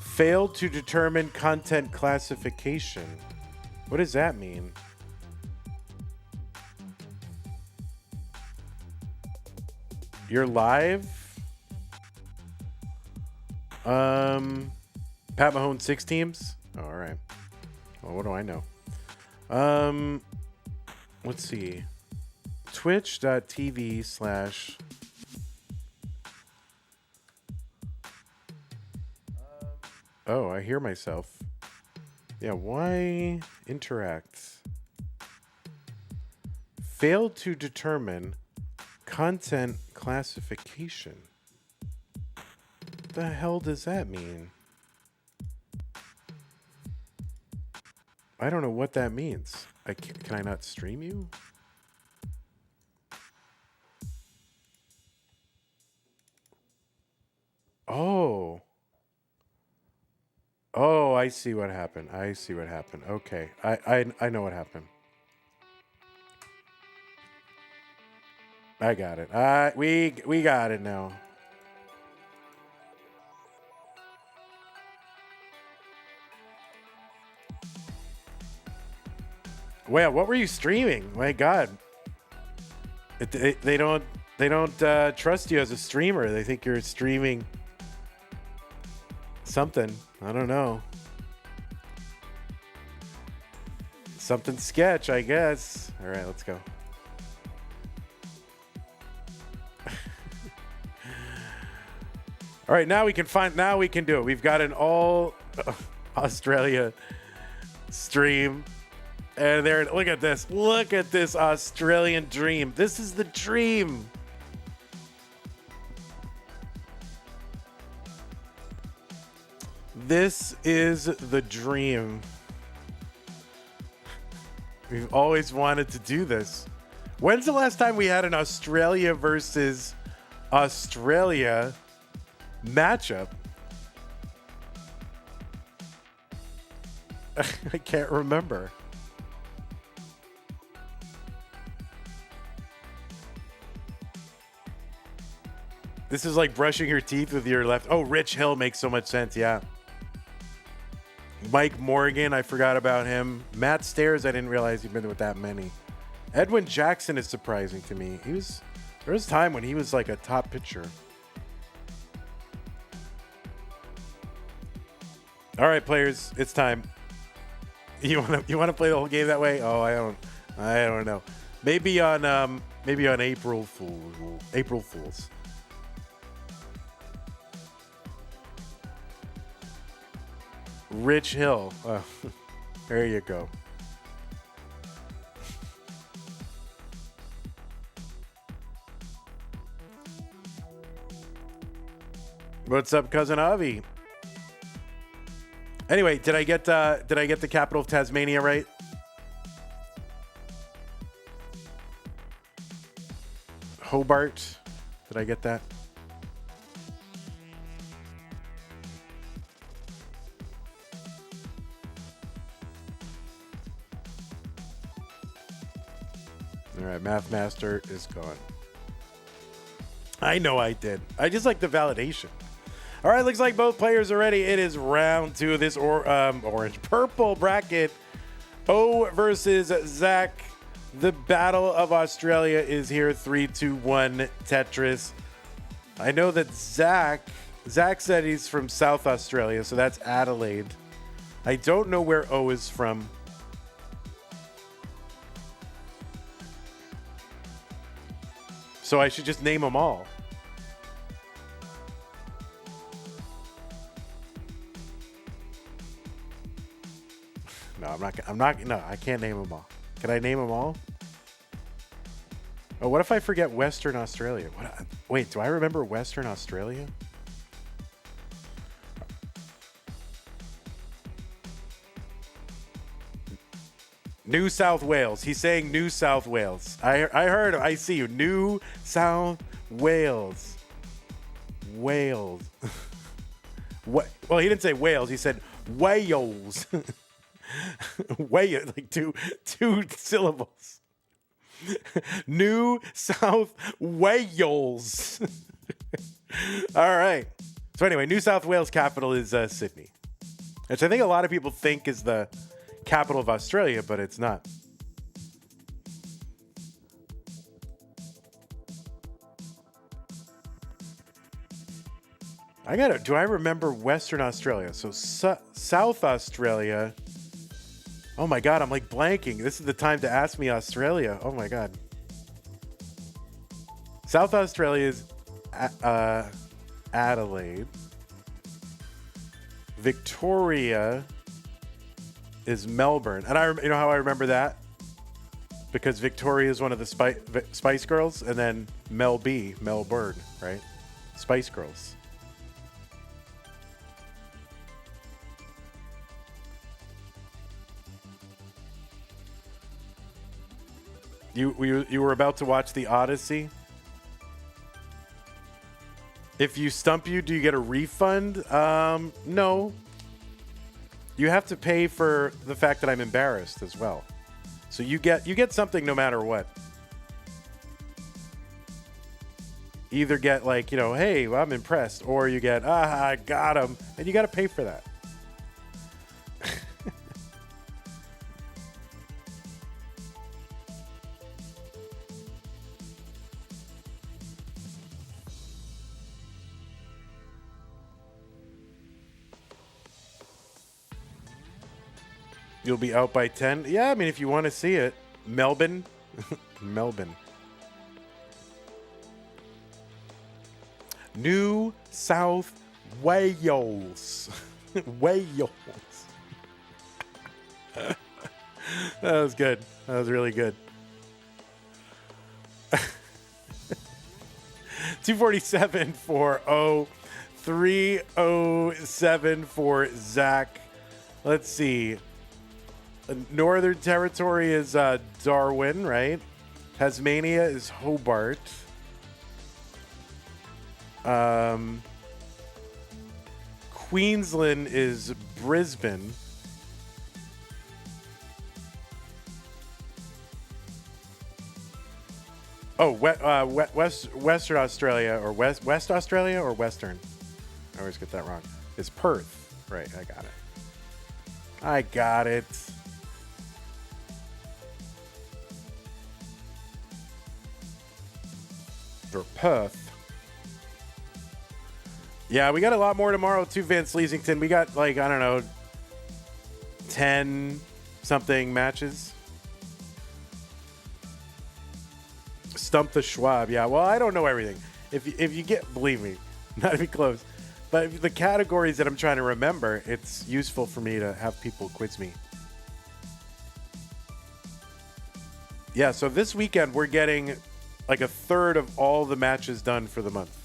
[SPEAKER 1] Failed to determine content classification. What does that mean? You're live? Pat Mahomes 6 teams? Oh, all right. Well, what do I know? Let's see. Twitch.tv/ Oh, I hear myself. Yeah, why interact? Failed to determine content classification. What the hell does that mean? I don't know what that means. Can I not stream you? Oh. Oh, I see what happened. I see what happened. Okay. I know what happened. I got it. We got it now. Well, what were you streaming? My God. They don't trust you as a streamer. They think you're streaming something. I don't know. Something sketch, I guess. All right, let's go. All right, now we can do it. We've got an all Australia stream. And there, look at this. Look at this Australian dream. This is the dream. This is the dream. We've always wanted to do this. When's the last time we had an Australia versus Australia matchup? I can't remember. This is like brushing your teeth with your left. Oh, Rich Hill makes so much sense. Yeah. Mike Morgan, I forgot about him. Matt Stairs, I didn't realize he'd been with that many. Edwin Jackson is surprising to me. There was a time when he was like a top pitcher. All right, players, it's time. You want to play the whole game that way? Oh, I don't know. Maybe on April Fools. Rich Hill. There you go. What's up, cousin Avi? Anyway, did I get the capital of Tasmania right? Hobart. Did I get that? All right, Math Master is gone. I know I did. I just like the validation. All right, looks like both players are ready. It is round 2 of this purple bracket. O versus Zach. The Battle of Australia is here. 3, 2, 1, Tetris. I know that Zach said he's from South Australia, so that's Adelaide. I don't know where O is from. So I should just name them all. No, no, I can't name them all. Can I name them all? Oh, what if I forget Western Australia? Wait, do I remember Western Australia? New South Wales. He's saying New South Wales. I heard him. I see you. New South Wales. Wales. What? Well, he didn't say Wales. He said Wales. Wales, like two syllables. New South Wales. All right. So anyway, New South Wales capital is Sydney, which I think a lot of people think is the capital of Australia, but it's not. Do I remember Western Australia? So South Australia. Oh my God, I'm like blanking. This is the time to ask me Australia. Oh my God. South Australia is Adelaide. Victoria is Melbourne. And you know how I remember that? Because Victoria is one of the Spice Girls, and then Melbourne, right? Spice Girls. You were about to watch The Odyssey? If you stump you, do you get a refund? No. You have to pay for the fact that I'm embarrassed as well. So you get something no matter what. Either get like, hey, well, I'm impressed, or you get, I got him, and you got to pay for that. You'll be out by 10? Yeah, I mean, if you want to see it. Melbourne. Melbourne. New South Wales. Wales. That was good. That was really good. 247 for O. 307 for Zach. Let's see. Northern Territory is Darwin, right? Tasmania is Hobart. Queensland is Brisbane. Oh, Western Australia, or West Australia, or Western. I always get that wrong. It's Perth. Right, I got it. For Perth. Yeah, we got a lot more tomorrow too, Vince Leasington. We got like, I don't know, 10 something matches. Stump the Schwab. Yeah, well, I don't know everything. If you get, believe me, not even close. But the categories that I'm trying to remember, it's useful for me to have people quiz me. Yeah, so this weekend we're getting like a third of all the matches done for the month,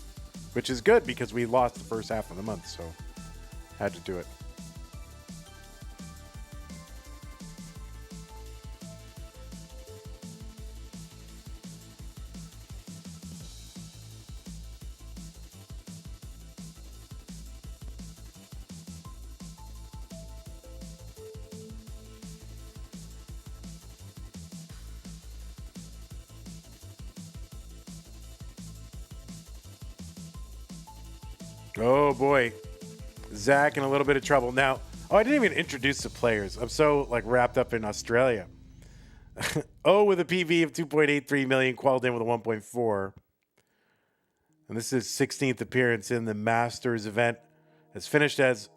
[SPEAKER 1] which is good because we lost the first half of the month, so had to do it. Oh boy, Zach in a little bit of trouble. Now, Oh, I didn't even introduce the players. I'm so like wrapped up in Australia. O with a PV of 2.83 million, qualified in with a 1.4. And this is 16th appearance in the Masters event. Has finished as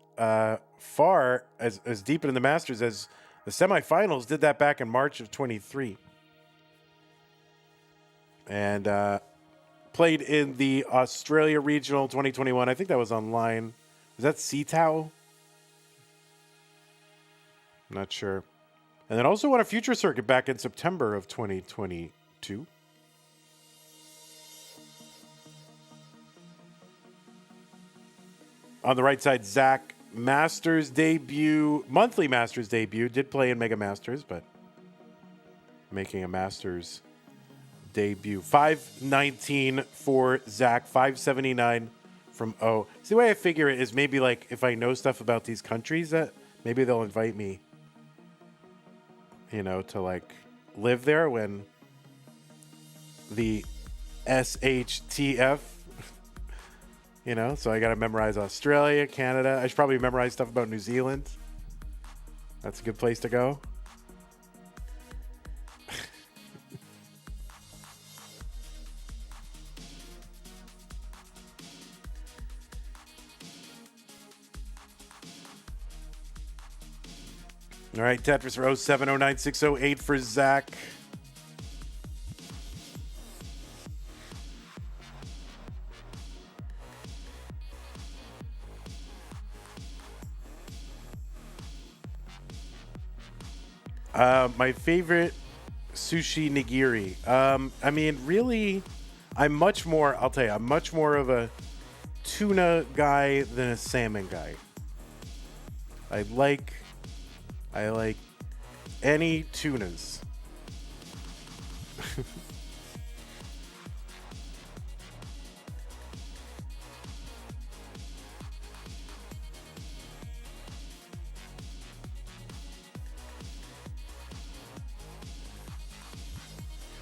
[SPEAKER 1] far as deep in the Masters as the semifinals. Did that back in March of 23. And played in the Australia Regional 2021. I think that was online. Was that Seatow? I'm not sure. And then also won a future circuit back in September of 2022. On the right side, Zach, Masters debut, monthly Masters debut. Did play in Mega Masters, but making a Masters debut. 519 for Zach, 579 from O. See, the way I figure it is maybe like if I know stuff about these countries, that maybe they'll invite me, you know, to like live there when the SHTF, you know, so I got to memorize Australia, Canada. I should probably memorize stuff about New Zealand. That's a good place to go. All right, Tetris for 0709608 for Zach. My favorite sushi nigiri. I mean, really, I'm much more, I'll tell you, I'm much more of a tuna guy than a salmon guy. I like any tunas.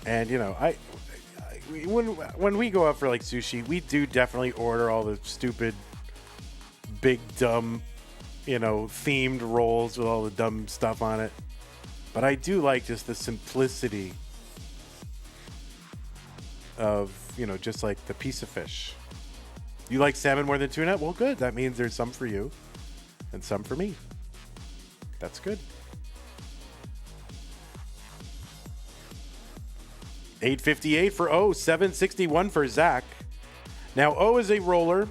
[SPEAKER 1] And you know, when we go out for like sushi, we do definitely order all the stupid, big dumb, you know, themed rolls with all the dumb stuff on it. But I do like just the simplicity of, you know, just like the piece of fish. You like salmon more than tuna? Well, good. That means there's some for you and some for me. That's good. 858 for O, 761 for Zach. Now, O is a roller.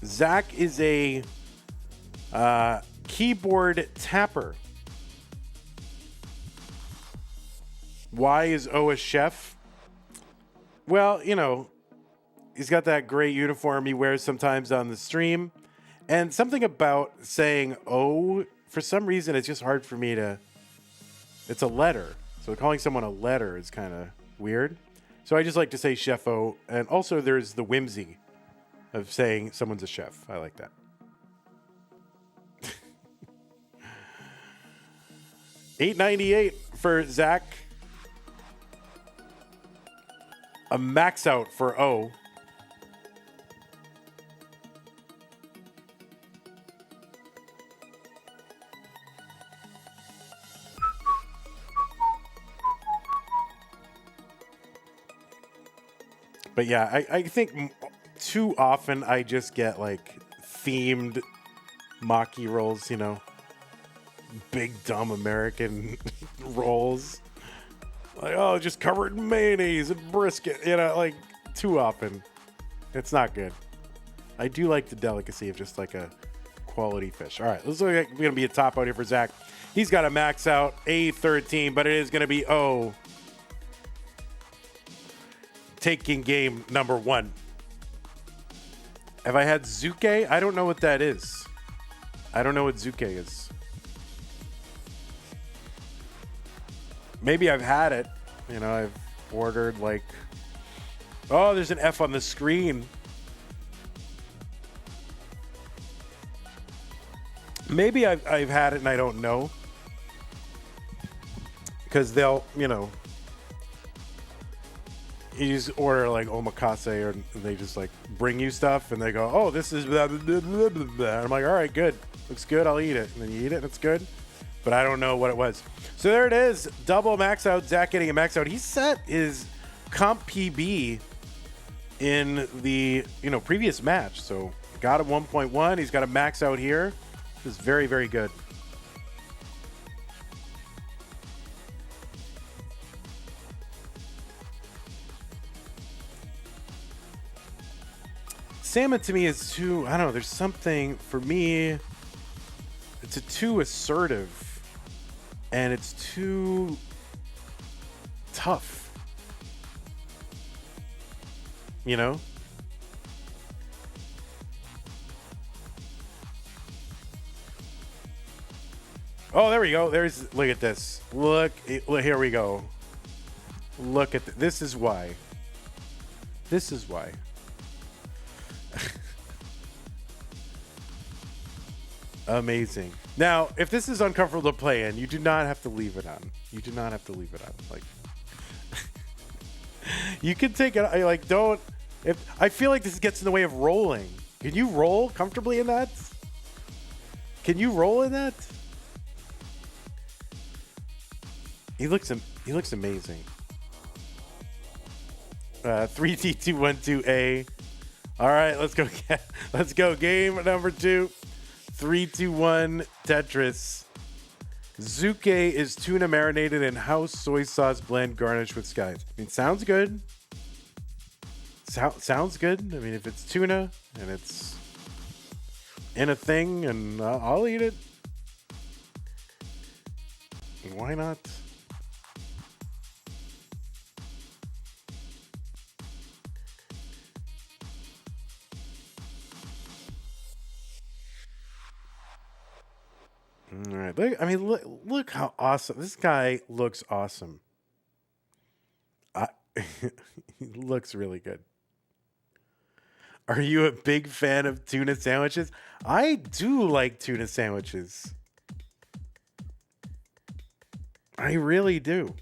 [SPEAKER 1] Zach is a keyboard tapper. Why is O a chef? Well, you know, he's got that great uniform he wears sometimes on the stream. And something about saying O, for some reason, it's just hard for me to... It's a letter. So calling someone a letter is kind of weird. So I just like to say Chef O. And also there's the whimsy of saying someone's a chef. I like that. $8.98 for Zach. A max out for O. But yeah, I think too often I just get like themed maki rolls, you know, big dumb American rolls. Like, oh, just covered in mayonnaise and brisket, you know, like too often. It's not good. I do like the delicacy of just like a quality fish. All right, this is going to be a top out here for Zach. He's got a max out A13, but it is going to be O. Taking game number 1. Have I had Zuke? I don't know what that is. I don't know what Zuke is. Maybe I've had it. You know, I've ordered like... Oh, there's an F on the screen. Maybe I've had it and I don't know. Because they'll, you know... You just order like omakase, or they just like bring you stuff and they go, oh, this is blah, blah, blah, blah, blah. And I'm like, all right, good. Looks good. I'll eat it. And then you eat it and it's good. But I don't know what it was. So there it is. Double max out. Zach getting a max out. He set his comp PB in the previous match. So got a 1.1. He's got a max out here. This is very, very good. Salmon to me is too, I don't know, there's something, for me, it's too assertive and it's too tough. You know? Oh, there we go. Look at this. Look, here we go. Look at this is why. This is why. Amazing. Now, if this is uncomfortable to play in, you do not have to leave it on. You do not have to leave it on. Like, you can take it. Don't. If I feel like this gets in the way of rolling. Can you roll comfortably in that? Can you roll in that? He looks amazing. 3T212A. All right, let's go. Let's go. Game number 2. 3-2-1 Tetris. Zuke is tuna marinated in house soy sauce blend garnished with skies. I mean, sounds good. Sounds good. I mean, if it's tuna and it's in a thing, and I'll eat it. Why not? All right. Look how awesome. This guy looks awesome. He looks really good. Are you a big fan of tuna sandwiches? I do like tuna sandwiches. I really do.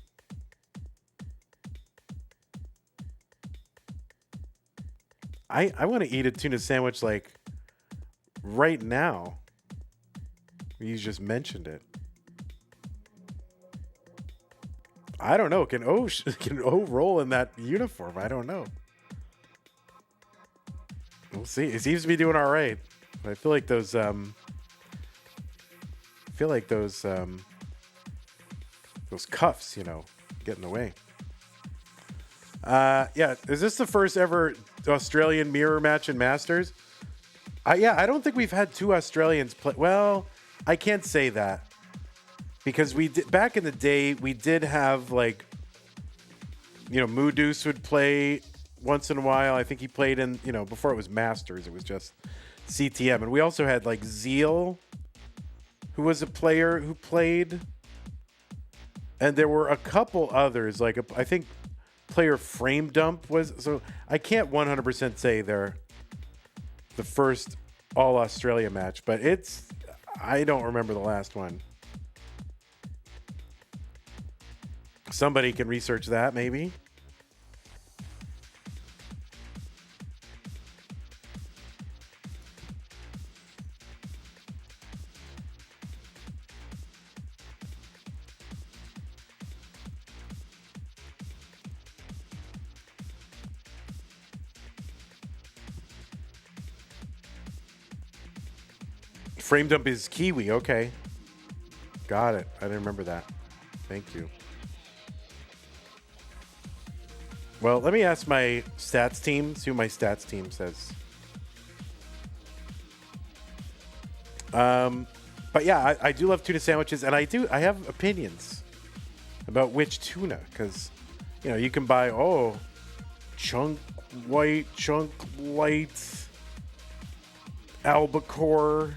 [SPEAKER 1] I want to eat a tuna sandwich like right now. You just mentioned it. I don't know. Can O roll in that uniform? I don't know. We'll see. It seems to be doing all right. I feel like those cuffs, get in the way. Yeah. Is this the first ever Australian mirror match in Masters? I don't think we've had two Australians play. Well, I can't say that because we did back in the day. We did have Moodooce would play once in a while. I think he played in before it was Masters. It was just CTM, and we also had Zeal, who was a player who played, and there were a couple others. I think player Frame Dump was. So I can't 100% say they're the first all Australia match, but I don't remember the last one. Somebody can research that, maybe. Frame Dump is Kiwi. Okay. Got it. I didn't remember that. Thank you. Well, let me ask my stats team. See what my stats team says. But yeah, I do love tuna sandwiches, and I have opinions about which tuna, because you can buy chunk white, chunk light, albacore.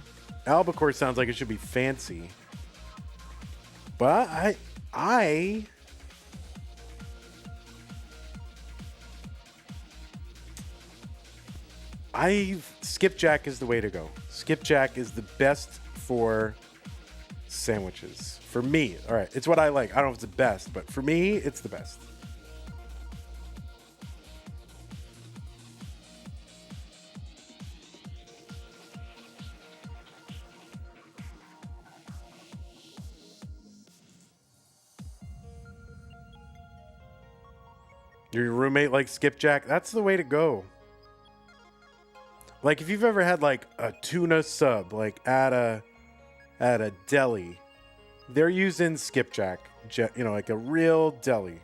[SPEAKER 1] Albacore sounds like it should be fancy, but skipjack is the way to go. Skipjack is the best for sandwiches. For me, all right, it's what I like. I don't know if it's the best, but for me, it's the best. Your roommate likes skipjack. That's the way to go. Like if you've ever had like a tuna sub, like at a deli, they're using skipjack. You know, like a real deli.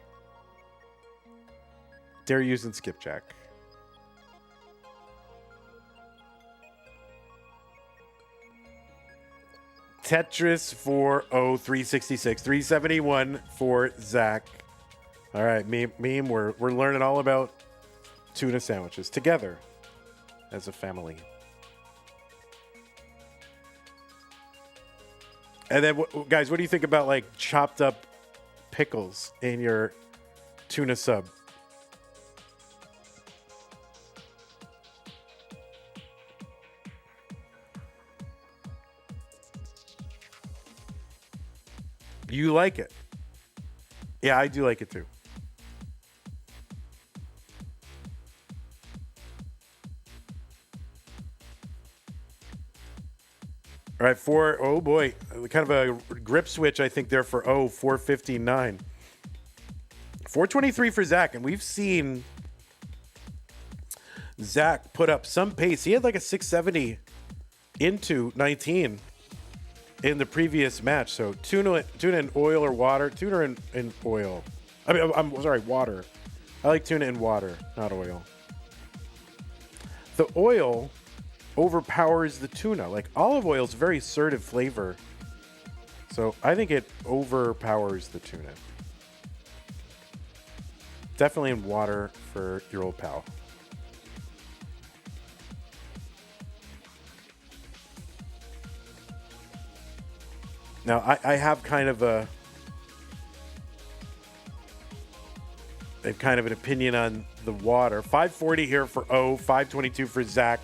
[SPEAKER 1] They're using skipjack. Tetris for 366, 371 for Zach. All right, meme. We're learning all about tuna sandwiches together as a family. And then, guys, what do you think about like chopped up pickles in your tuna sub? You like it? Yeah, I do like it too. All right, oh boy, kind of a grip switch, I think, there for 459. 423 for Zach, and we've seen Zach put up some pace. He had like a 670 into 19 in the previous match. So tuna in oil or water. Tuna in oil. I mean, I'm sorry, water. I like tuna in water, not oil. The oil overpowers the tuna. Like olive oil is a very assertive flavor. So I think it overpowers the tuna. Definitely in water for your old pal. Now, I have kind of an opinion on the water. 540 here for 522 for Zach.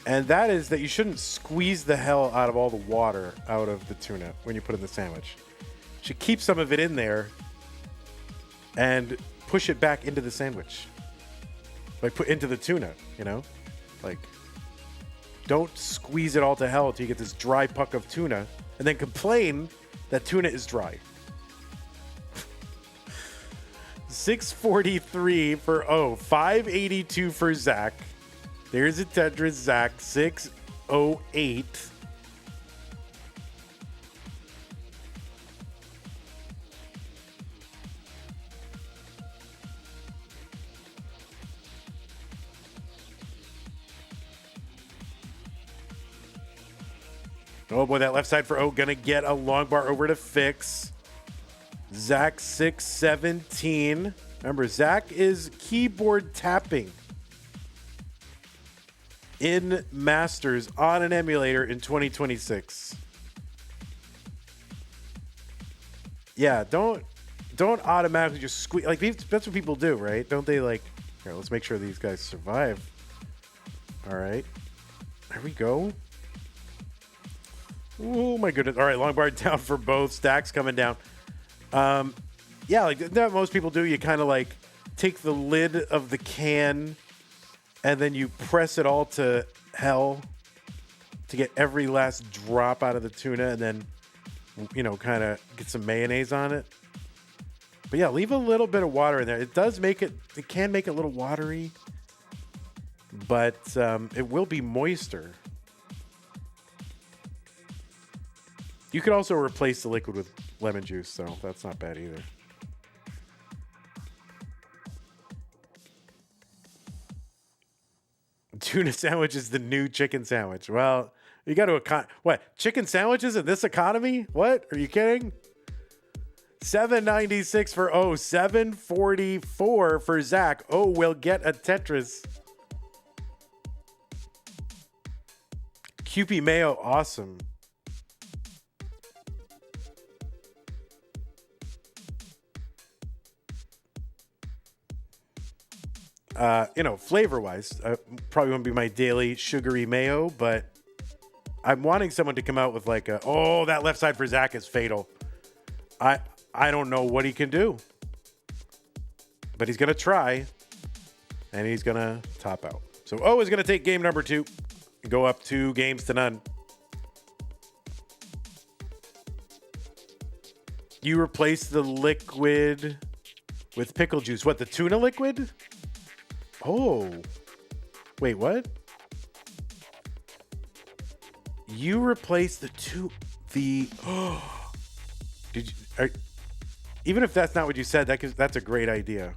[SPEAKER 1] And that is that you shouldn't squeeze the hell out of all the water out of the tuna when you put it in the sandwich. You should keep some of it in there and push it back into the sandwich. Like put into the tuna, you know? Like, don't squeeze it all to hell until you get this dry puck of tuna and then complain that tuna is dry. 643 for 582 for Zach. There's a Tetris, Zach, 608. Oh boy, that left side for gonna get a long bar over to fix. Zach, 617. Remember, Zach is keyboard tapping in Masters on an emulator in 2026. Yeah, don't automatically just squeeze. Like, that's what people do, right? Don't they? Like, here, let's make sure these guys survive. All right, there we go. Oh my goodness. All right, long bar down for both. Stacks coming down. Yeah, like that most people do. You kind of like take the lid of the can and then you press it all to hell to get every last drop out of the tuna and then, you know, kind of get some mayonnaise on it. But yeah, leave a little bit of water in there. It does make it, it can make it a little watery, but it will be moister. You could also replace the liquid with lemon juice, so that's not bad either. Tuna sandwich is the new chicken sandwich. Well, you got to what? Chicken sandwiches in this economy? What? Are you kidding? 796 for 744 for Zach. Will get a Tetris. QP Mayo, awesome. You know, flavor-wise, probably won't be my daily sugary mayo, but I'm wanting someone to come out with like that left side for Zach is fatal. I don't know what he can do, but he's going to try. and he's going to top out. So O is going to take game number 2 and go up 2-0. You replace the liquid with pickle juice. What, the tuna liquid? Oh. Wait, what? You replace did you, even if that's not what you said, that's a great idea.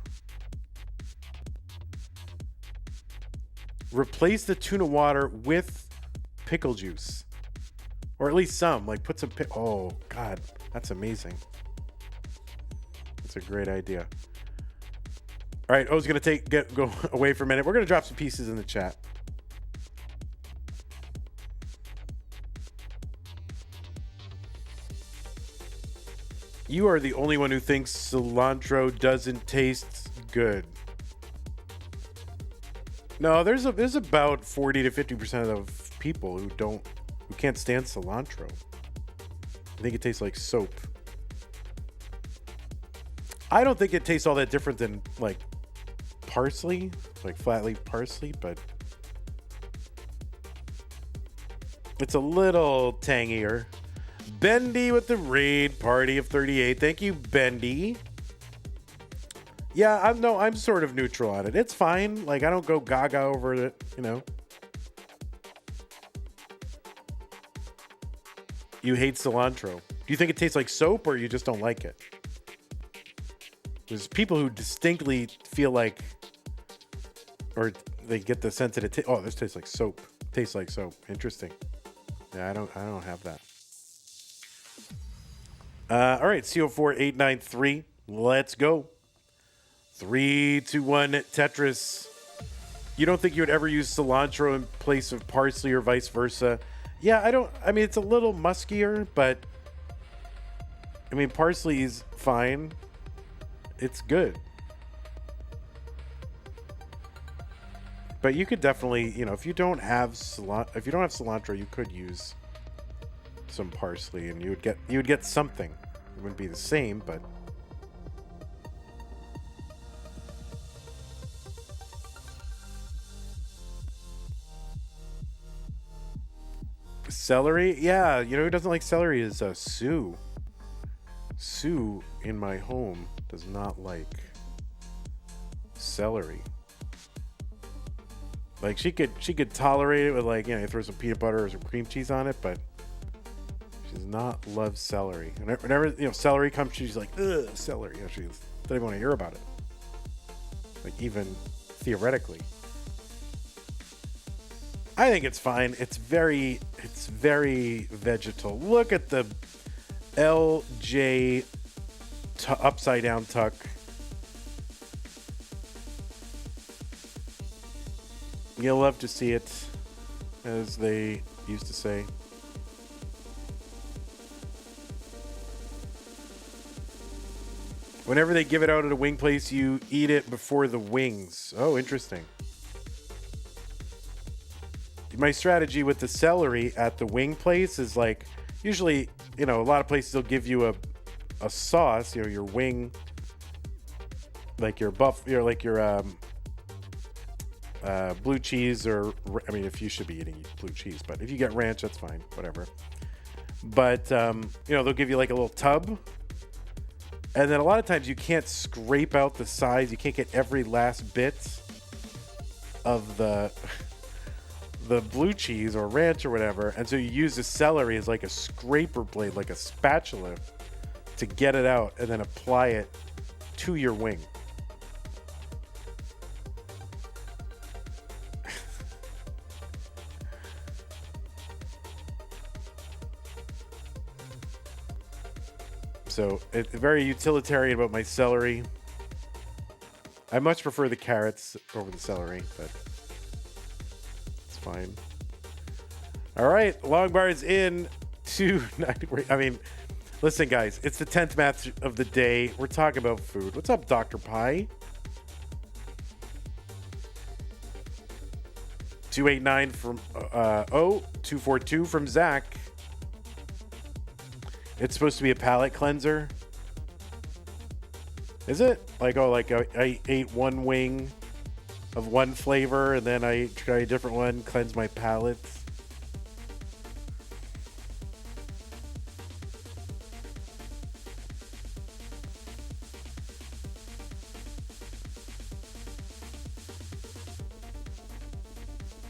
[SPEAKER 1] Replace the tuna water with pickle juice. Or at least some. Like, put some oh, God. That's amazing. That's a great idea. All right, O's going to go away for a minute. We're going to drop some pieces in the chat. You are the only one who thinks cilantro doesn't taste good. No, there's about 40 to 50% of people who can't stand cilantro. I think it tastes like soap. I don't think it tastes all that different than like parsley, like flat leaf parsley, but it's a little tangier. Bendy with the raid party of 38. Thank you, Bendy. Yeah, I'm sort of neutral on it. It's fine. Like, I don't go gaga over it, you know. You hate cilantro. Do you think it tastes like soap, or you just don't like it? There's people who distinctly feel like, or they get the sense that oh, this tastes like soap. Tastes like soap. Interesting. Yeah, I don't have that. All right, CO4893. Let's go. 3, 2, 1, Tetris. You don't think you would ever use cilantro in place of parsley or vice versa? Yeah, I mean, it's a little muskier, but I mean, parsley is fine. It's good. But you could definitely, you know, if you don't have cilantro, you could use some parsley and you would get something. It wouldn't be the same, but celery? Yeah, you know who doesn't like celery is Sue. Sue in my home does not like celery. Like, she could tolerate it with, like, you know, you throw some peanut butter or some cream cheese on it, but she does not love celery. And whenever, you know, celery comes, she's like, ugh, celery. You know, she doesn't even want to hear about it. Like, even theoretically. I think it's fine. It's very vegetal. Look at the LJ upside down tuck. You'll love to see it, as they used to say. Whenever they give it out at a wing place, you eat it before the wings. Oh, interesting. My strategy with the celery at the wing place is, like, usually, you know, a lot of places will give you a sauce, you know, your wing, like your blue cheese, or, I mean, if you should be eating blue cheese, but if you get ranch, that's fine, whatever. But, you know, they'll give you like a little tub. And then a lot of times you can't scrape out the sides. You can't get every last bit of the blue cheese or ranch or whatever. And so you use the celery as like a scraper blade, like a spatula, to get it out and then apply it to your wing. So it's very utilitarian about my celery. I much prefer the carrots over the celery, but it's fine. All right, long bars in to, I mean, listen, guys, it's the 10th match of the day. We're talking about food. What's up, Dr. Pie? 289 from 242 from Zach. It's supposed to be a palate cleanser. Is it? Like, oh, like I ate one wing of one flavor, and then I try a different one, cleanse my palate.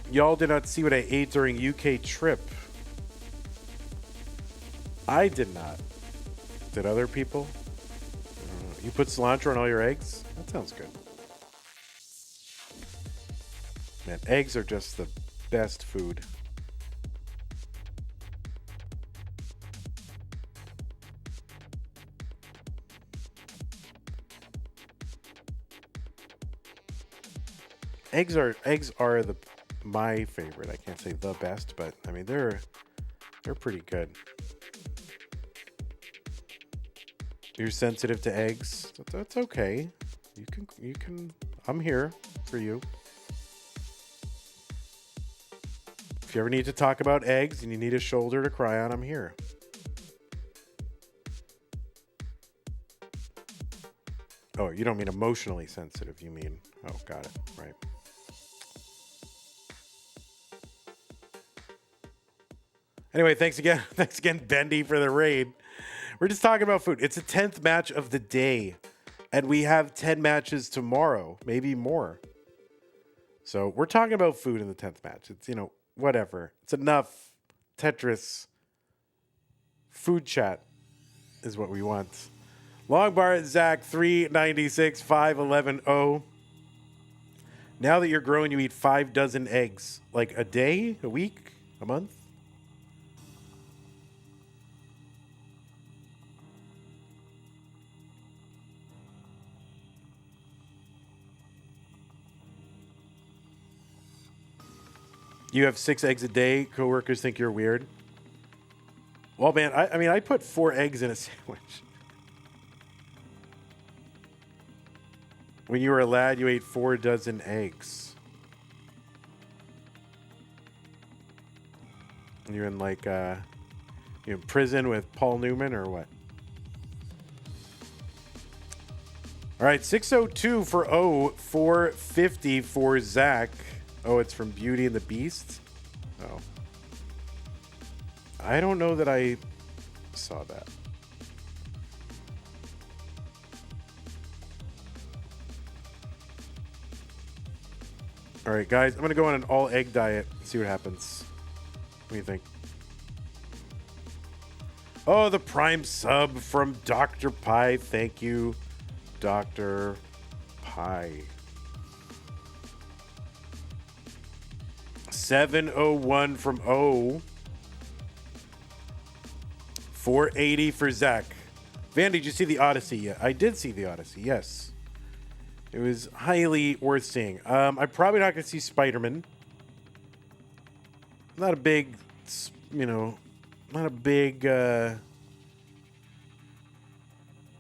[SPEAKER 1] Y'all did not see what I ate during UK trip. I did not. Did other people? You put cilantro on all your eggs? That sounds good. Man, eggs are just the best food. Eggs are my favorite. I can't say the best, but I mean they're pretty good. You're sensitive to eggs. That's okay. You can. I'm here for you. If you ever need to talk about eggs and you need a shoulder to cry on, I'm here. Oh, you don't mean emotionally sensitive. You mean, oh, got it. Right. Anyway, thanks again. Thanks again, Bendy, for the raid. We're just talking about food. It's the 10th match of the day, and we have 10 matches tomorrow, maybe more. So we're talking about food in the 10th match. It's, whatever. It's enough. Tetris. Food chat is what we want. Long bar at Zach, 396, 511, 0. Now that you're growing, you eat 5 dozen eggs. Like a day, a week, a month? You have 6 eggs a day. Coworkers think you're weird. Well, man, I put 4 eggs in a sandwich. When you were a lad, you ate 4 dozen eggs. You're in you're in prison with Paul Newman or what? All right, 602 for O, 450 for Zach. Oh, it's from Beauty and the Beast? Oh. I don't know that I saw that. All right, guys, I'm going to go on an all-egg diet and see what happens. What do you think? Oh, the Prime sub from Dr. Pie. Thank you, Dr. Pie. 701 from O. 480 for Zach. Van, did you see the Odyssey yet? I did see the Odyssey, yes. It was highly worth seeing. I'm probably not going to see Spider-Man. Not a big, not a big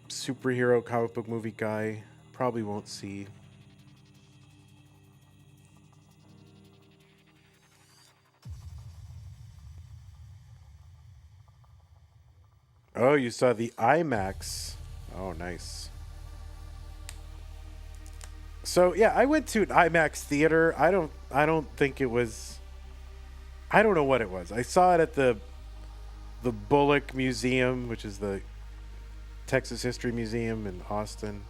[SPEAKER 1] superhero comic book movie guy. Probably won't see. Oh, you saw the IMAX. Oh, nice. So yeah, I went to an IMAX theater. I don't think it was. I don't know what it was. I saw it at the Bullock Museum, which is the Texas History Museum in Austin.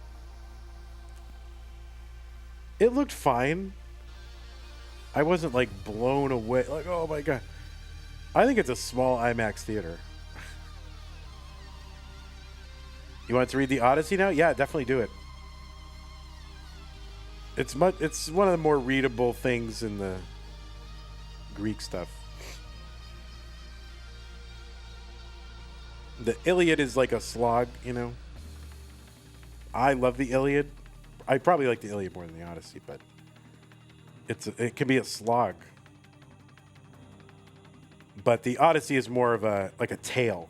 [SPEAKER 1] It looked fine. I wasn't blown away. Oh my god. I think it's a small IMAX theater. You want to read the Odyssey now? Yeah, definitely do it. It's one of the more readable things in the Greek stuff. The Iliad is like a slog, I love the Iliad. I probably like the Iliad more than the Odyssey, but it can be a slog. But the Odyssey is more of a tale,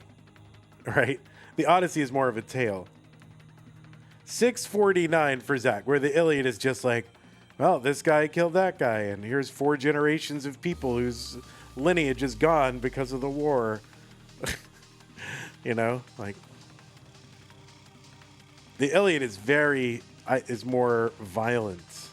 [SPEAKER 1] right? The Odyssey is more of a tale. 649 for Zach, where the Iliad is just well, this guy killed that guy, and here's 4 generations of people whose lineage is gone because of the war. The Iliad is more violent.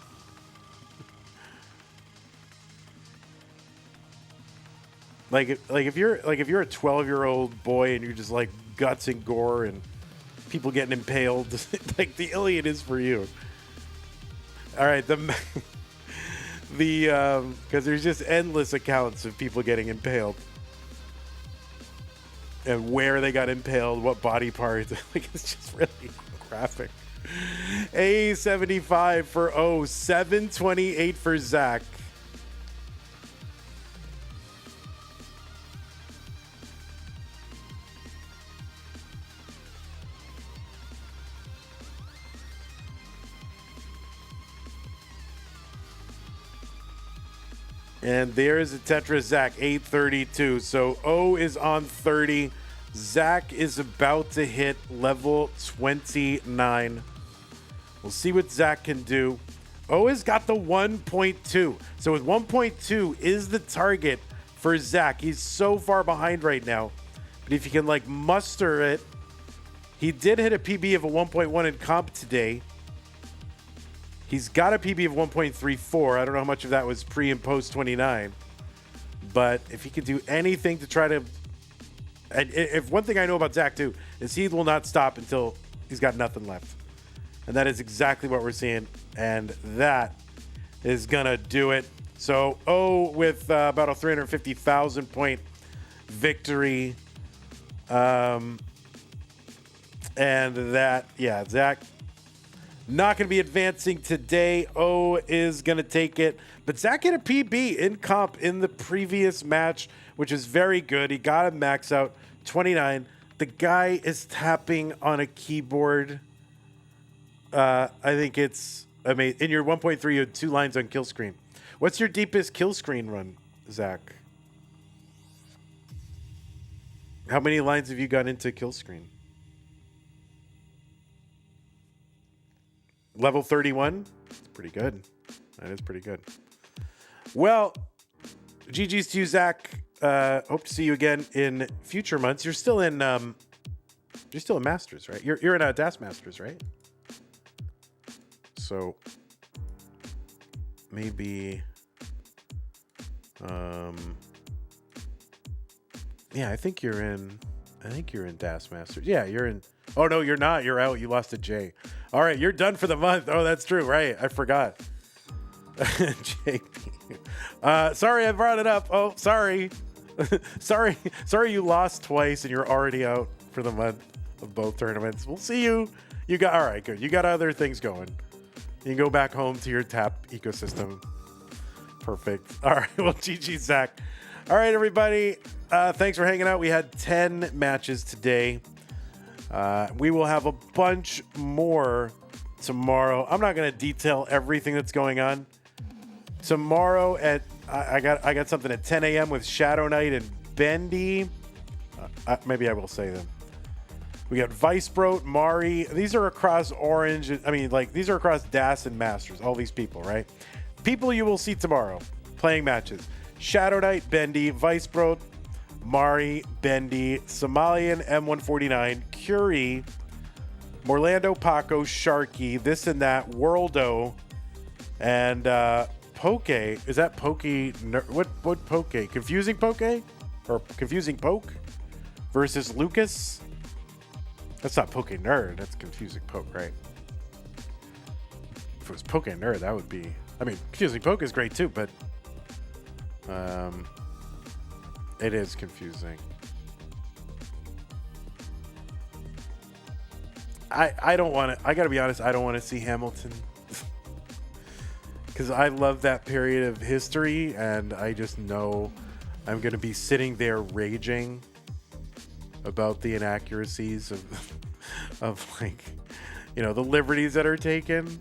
[SPEAKER 1] Like if you're a 12-year-old boy and you're just like guts and gore and people getting impaled, like the Iliad is for you. All right, because there's just endless accounts of people getting impaled and where they got impaled, what body parts. Like it's just really graphic. A75 for O, 728 for Zach. And there's a Tetris Zach, 832. So O is on 30. Zach is about to hit level 29. We'll see what Zach can do. O has got the 1.2. So with 1.2 is the target for Zach. He's so far behind right now. But if he can like muster it, he did hit a PB of a 1.1 in comp today. He's got a PB of 1.34. I don't know how much of that was pre and post 29. But if he could do anything to try to... And if one thing I know about Zach, too, is he will not stop until he's got nothing left. And that is exactly what we're seeing. And that is going to do it. So, O with about a 350,000 point victory. And that, yeah, Zach... not going to be advancing today. O is going to take it. But Zach hit a PB in comp in the previous match, which is very good. He got a max out 29. The guy is tapping on a keyboard. I think it's amazing. In your 1.3, you had 2 lines on kill screen. What's your deepest kill screen run, Zach? How many lines have you got into kill screen? Level 31? That's pretty good. That is pretty good. Well, GG's to you, Zach. Hope to see you again in future months. You're still in Masters, right? You're in a DAS Masters, right? So maybe yeah, I think you're in DAS Masters. Yeah, you're in. Oh no, you're not. You're out. You lost to Jay. All right, you're done for the month. Oh, that's true. Right. I forgot. JP. Sorry I brought it up. Oh, sorry. sorry you lost twice and you're already out for the month of both tournaments. We'll see you. You got, all right, good. You got other things going. You can go back home to your tap ecosystem. Perfect. All right, well, GG, Zach. All right, everybody. Thanks for hanging out. We had 10 matches today. We will have a bunch more tomorrow. I'm not going to detail everything that's going on. Tomorrow at I got something at 10 a.m. with Shadow Knight and Bendy. Maybe I will say them. We got Vicebroat, Mari. These are across Orange. I mean, like, these are across DAS and Masters. All these people, right? People you will see tomorrow playing matches. Shadow Knight, Bendy, Vicebroat, Mari, Bendy, Somalian, M149, Curie, Morlando, Paco, Sharky, this and that, Worldo, and Poke. Is that Poke? What Poke? Confusing Poke? Or Confusing Poke? Versus Lucas? That's not Poke Nerd. That's Confusing Poke, right? If it was Poke Nerd, that would be... I mean, Confusing Poke is great too, but... it is confusing. I don't want to... I gotta be honest, I don't want to see Hamilton. Because I love that period of history, and I just know I'm going to be sitting there raging about the inaccuracies of like, you know, the liberties that are taken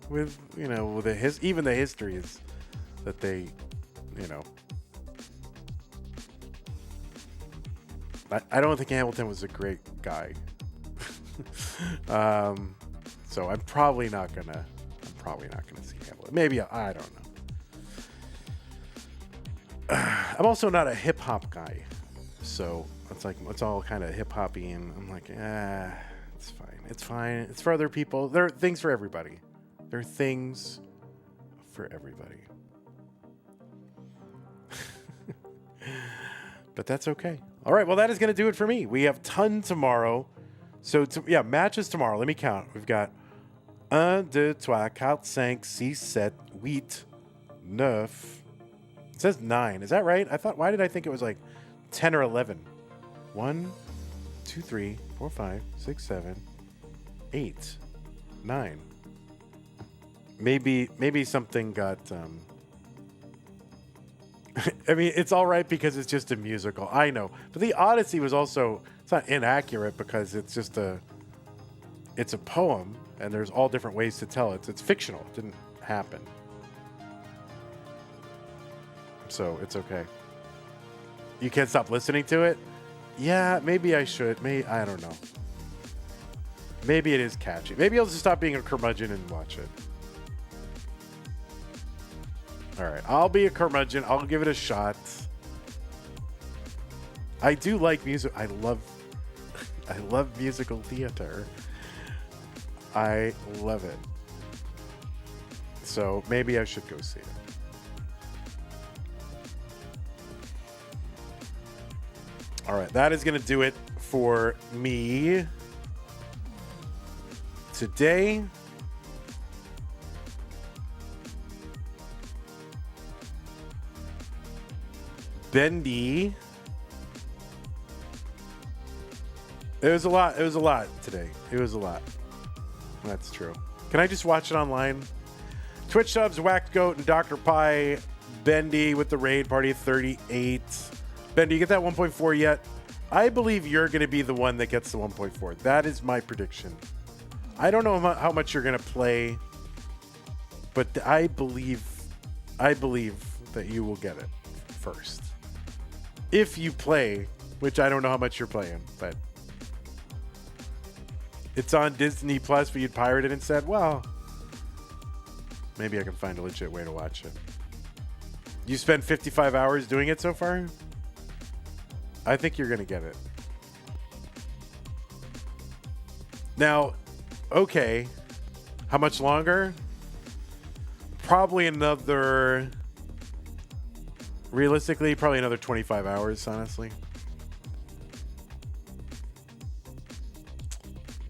[SPEAKER 1] with, you know, with even the histories that they, you know. I don't think Hamilton was a great guy. So I'm probably not gonna see Hamilton. Maybe I don't know. I'm also not a hip hop guy, so it's like it's all kind of hip hoppy, and I'm like, it's fine. It's fine. It's for other people. There are things for everybody. There are things for everybody. But that's okay. All right, well, that is going to do it for me. We have ton tomorrow. So, yeah, matches tomorrow. Let me count. We've got 1, 2, 3, 4, 5, 6, 7, 8, 9. It says 9. Is that right? Why did I think it was like 10 or 11? 1, 2, 3, 4, 5, 6, 7, 8, 9. Maybe something got... I mean, it's all right because it's just a musical. I know. But the Odyssey was also... It's not inaccurate because it's just it's a poem, and there's all different ways to tell it. It's fictional. It didn't happen. So it's okay. You can't stop listening to it? Yeah, maybe I should. I don't know. Maybe it is catchy. Maybe I'll just stop being a curmudgeon and watch it. All right, I'll be a curmudgeon. I'll give it a shot. I do like music. I love musical theater. I love it. So maybe I should go see it. All right, that is going to do it for me today. Bendy. It was a lot today. It was a lot. That's true. Can I just watch it online? Twitch subs, Whacked Goat, and Dr. Pie. Bendy with the raid party of 38. Bendy, you get that 1.4 yet? I believe you're going to be the one that gets the 1.4. That is my prediction. I don't know how much you're going to play, but I believe that you will get it first. If you play, which I don't know how much you're playing, but it's on Disney Plus, but you'd pirate it instead. Well, maybe I can find a legit way to watch it. You spent 55 hours doing it so far? I think you're going to get it. Now, okay, how much longer? Probably another... Realistically, probably another 25 hours, honestly.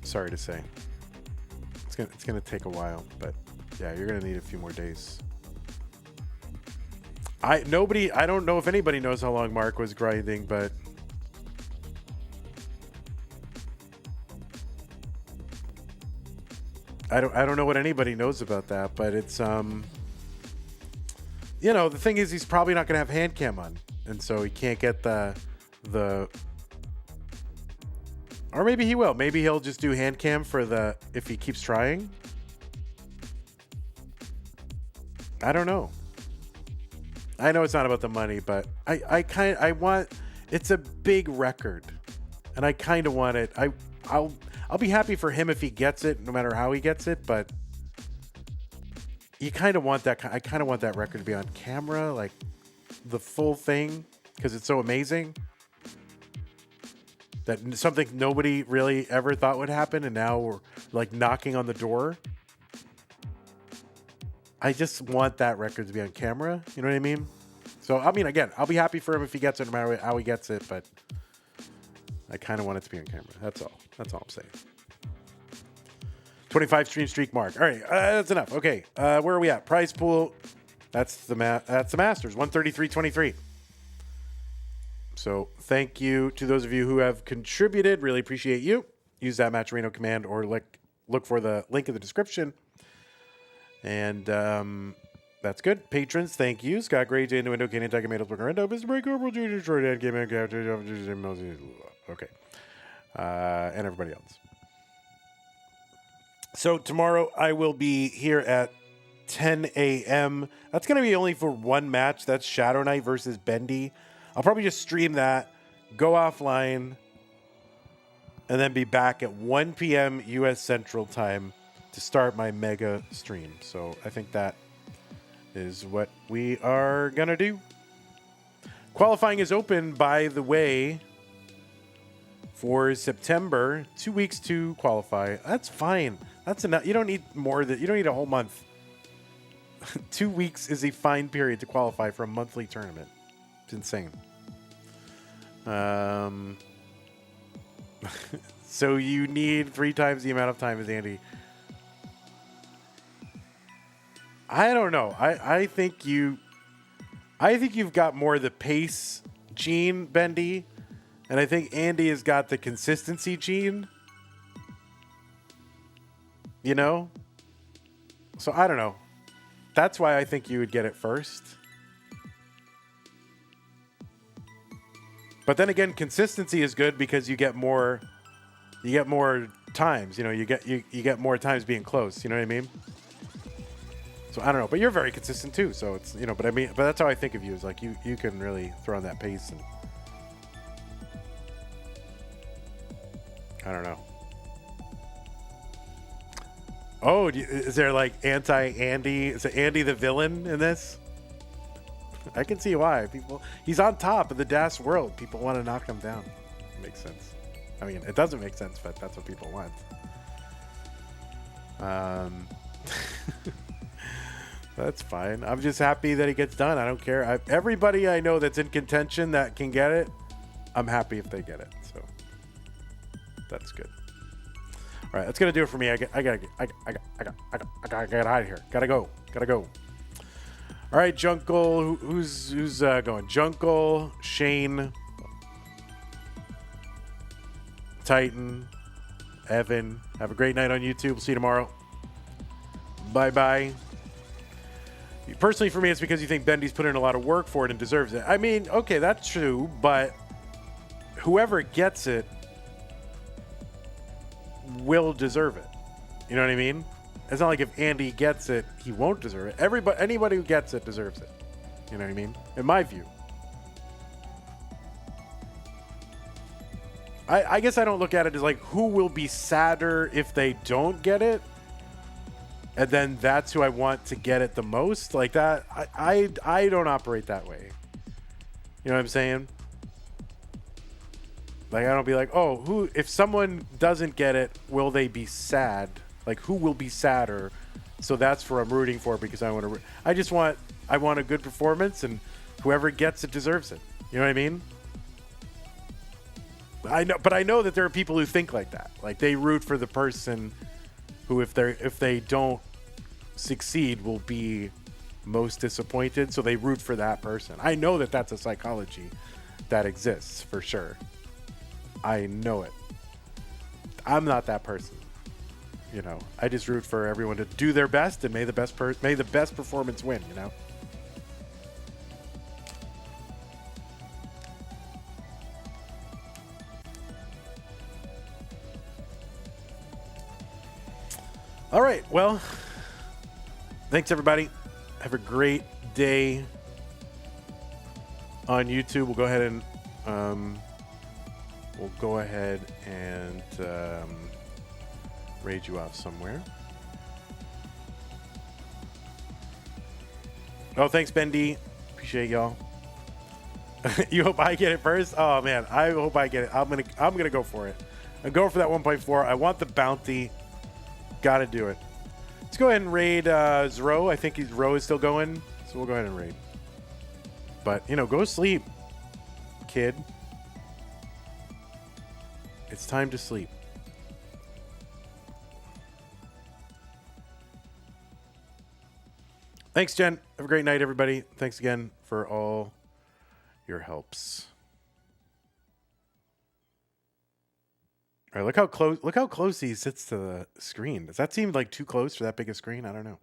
[SPEAKER 1] Sorry to say. It's gonna take a while, but yeah, you're gonna need a few more days. I don't know if anybody knows how long Mark was grinding, but I don't know what anybody knows about that, but it's you know, the thing is, he's probably not going to have hand cam on, and so he can't get the, or maybe he will. Maybe he'll just do hand cam for if he keeps trying. I don't know. I know it's not about the money, but I want, it's a big record, and I kind of want it. I'll be happy for him if he gets it, no matter how he gets it, but you kind of want that. I kind of want that record to be on camera, like the full thing, because it's so amazing. That something nobody really ever thought would happen, and now we're like knocking on the door. I just want that record to be on camera. You know what I mean? So, I mean, again, I'll be happy for him if he gets it, no matter how he gets it, but I kind of want it to be on camera. That's all. That's all I'm saying. 25 stream streak mark. All right, that's enough. Okay, where are we at? Prize pool. That's the Masters. 133.23. So thank you to those of you who have contributed. Really appreciate you. Use that Matcherino command or look for the link in the description. And that's good. Patrons, thank you. Scott Gray, Jay Window, Kenny Tiger, Matos, Bookerendo, Mr. Breaker, Junior, Jordan, Game, okay. And everybody else. So tomorrow I will be here at 10 a.m. That's going to be only for one match. That's Shadow Knight versus Bendy. I'll probably just stream that, go offline, and then be back at 1 p.m. U.S. Central Time to start my mega stream. So I think that is what we are going to do. Qualifying is open, by the way, for September. 2 weeks to qualify. That's fine. That's enough. You don't need more. You don't need a whole month. 2 weeks is a fine period to qualify for a monthly tournament. It's insane. So you need 3 times the amount of time as Andy. I don't know. I think you've got more of the pace gene, Bendy, and I think Andy has got the consistency gene. You know? So I don't know. That's why I think you would get it first. But then again, consistency is good because you get more times, you know, you get more times being close, you know what I mean? So I don't know, but you're very consistent too. So it's, you know, but that's how I think of you, is like you can really throw on that pace, and I don't know. Oh, is there like anti-Andy? Is it Andy the villain in this? I can see why. He's on top of the DAS world. People want to knock him down. Makes sense. I mean, it doesn't make sense, but that's what people want. That's fine. I'm just happy that he gets done. I don't care. Everybody I know that's in contention that can get it, I'm happy if they get it. So that's good. All right, that's gonna do it for me. I gotta get out of here. Gotta go. All right, Junkle. Who's going? Junkle, Shane, Titan, Evan. Have a great night on YouTube. We'll see you tomorrow. Bye. Personally, for me, it's because you think Bendy's put in a lot of work for it and deserves it. I mean, okay, that's true, but whoever gets it will deserve it. You know what I mean? It's not like if Andy gets it, he won't deserve it. Anybody who gets it deserves it. You know what I mean? In my view. I guess I don't look at it as like who will be sadder if they don't get it, and then that's who I want to get it the most. Like that, I don't operate that way. You know what I'm saying? Like I don't be like, oh, if someone doesn't get it, will they be sad? Like who will be sadder? So that's what I'm rooting for, because I want a good performance, and whoever gets it deserves it. You know what I mean? I know that there are people who think like that. Like they root for the person who, if they don't succeed, will be most disappointed. So they root for that person. I know that that's a psychology that exists for sure. I know it. I'm not that person. You know, I just root for everyone to do their best, and may the best performance win. You know. All right. Well, thanks everybody. Have a great day on YouTube. We'll go ahead and raid you off somewhere. Oh, thanks, Bendy. Appreciate y'all. You hope I get it first? Oh man, I hope I get it. I'm gonna go for it. I'm going for that 1.4. I want the bounty. Got to do it. Let's go ahead and raid Zro. I think Ro is still going, so we'll go ahead and raid. But you know, go sleep, kid. It's time to sleep. Thanks, Jen. Have a great night, everybody. Thanks again for all your helps. All right, look how close he sits to the screen. Does that seem like too close for that big a screen? I don't know.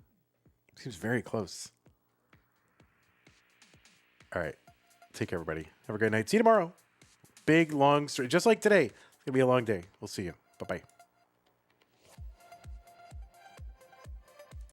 [SPEAKER 1] Seems very close. All right. Take care, everybody. Have a great night. See you tomorrow. Big, long stream. Just like today. It's going to be a long day. We'll see you. Bye-bye.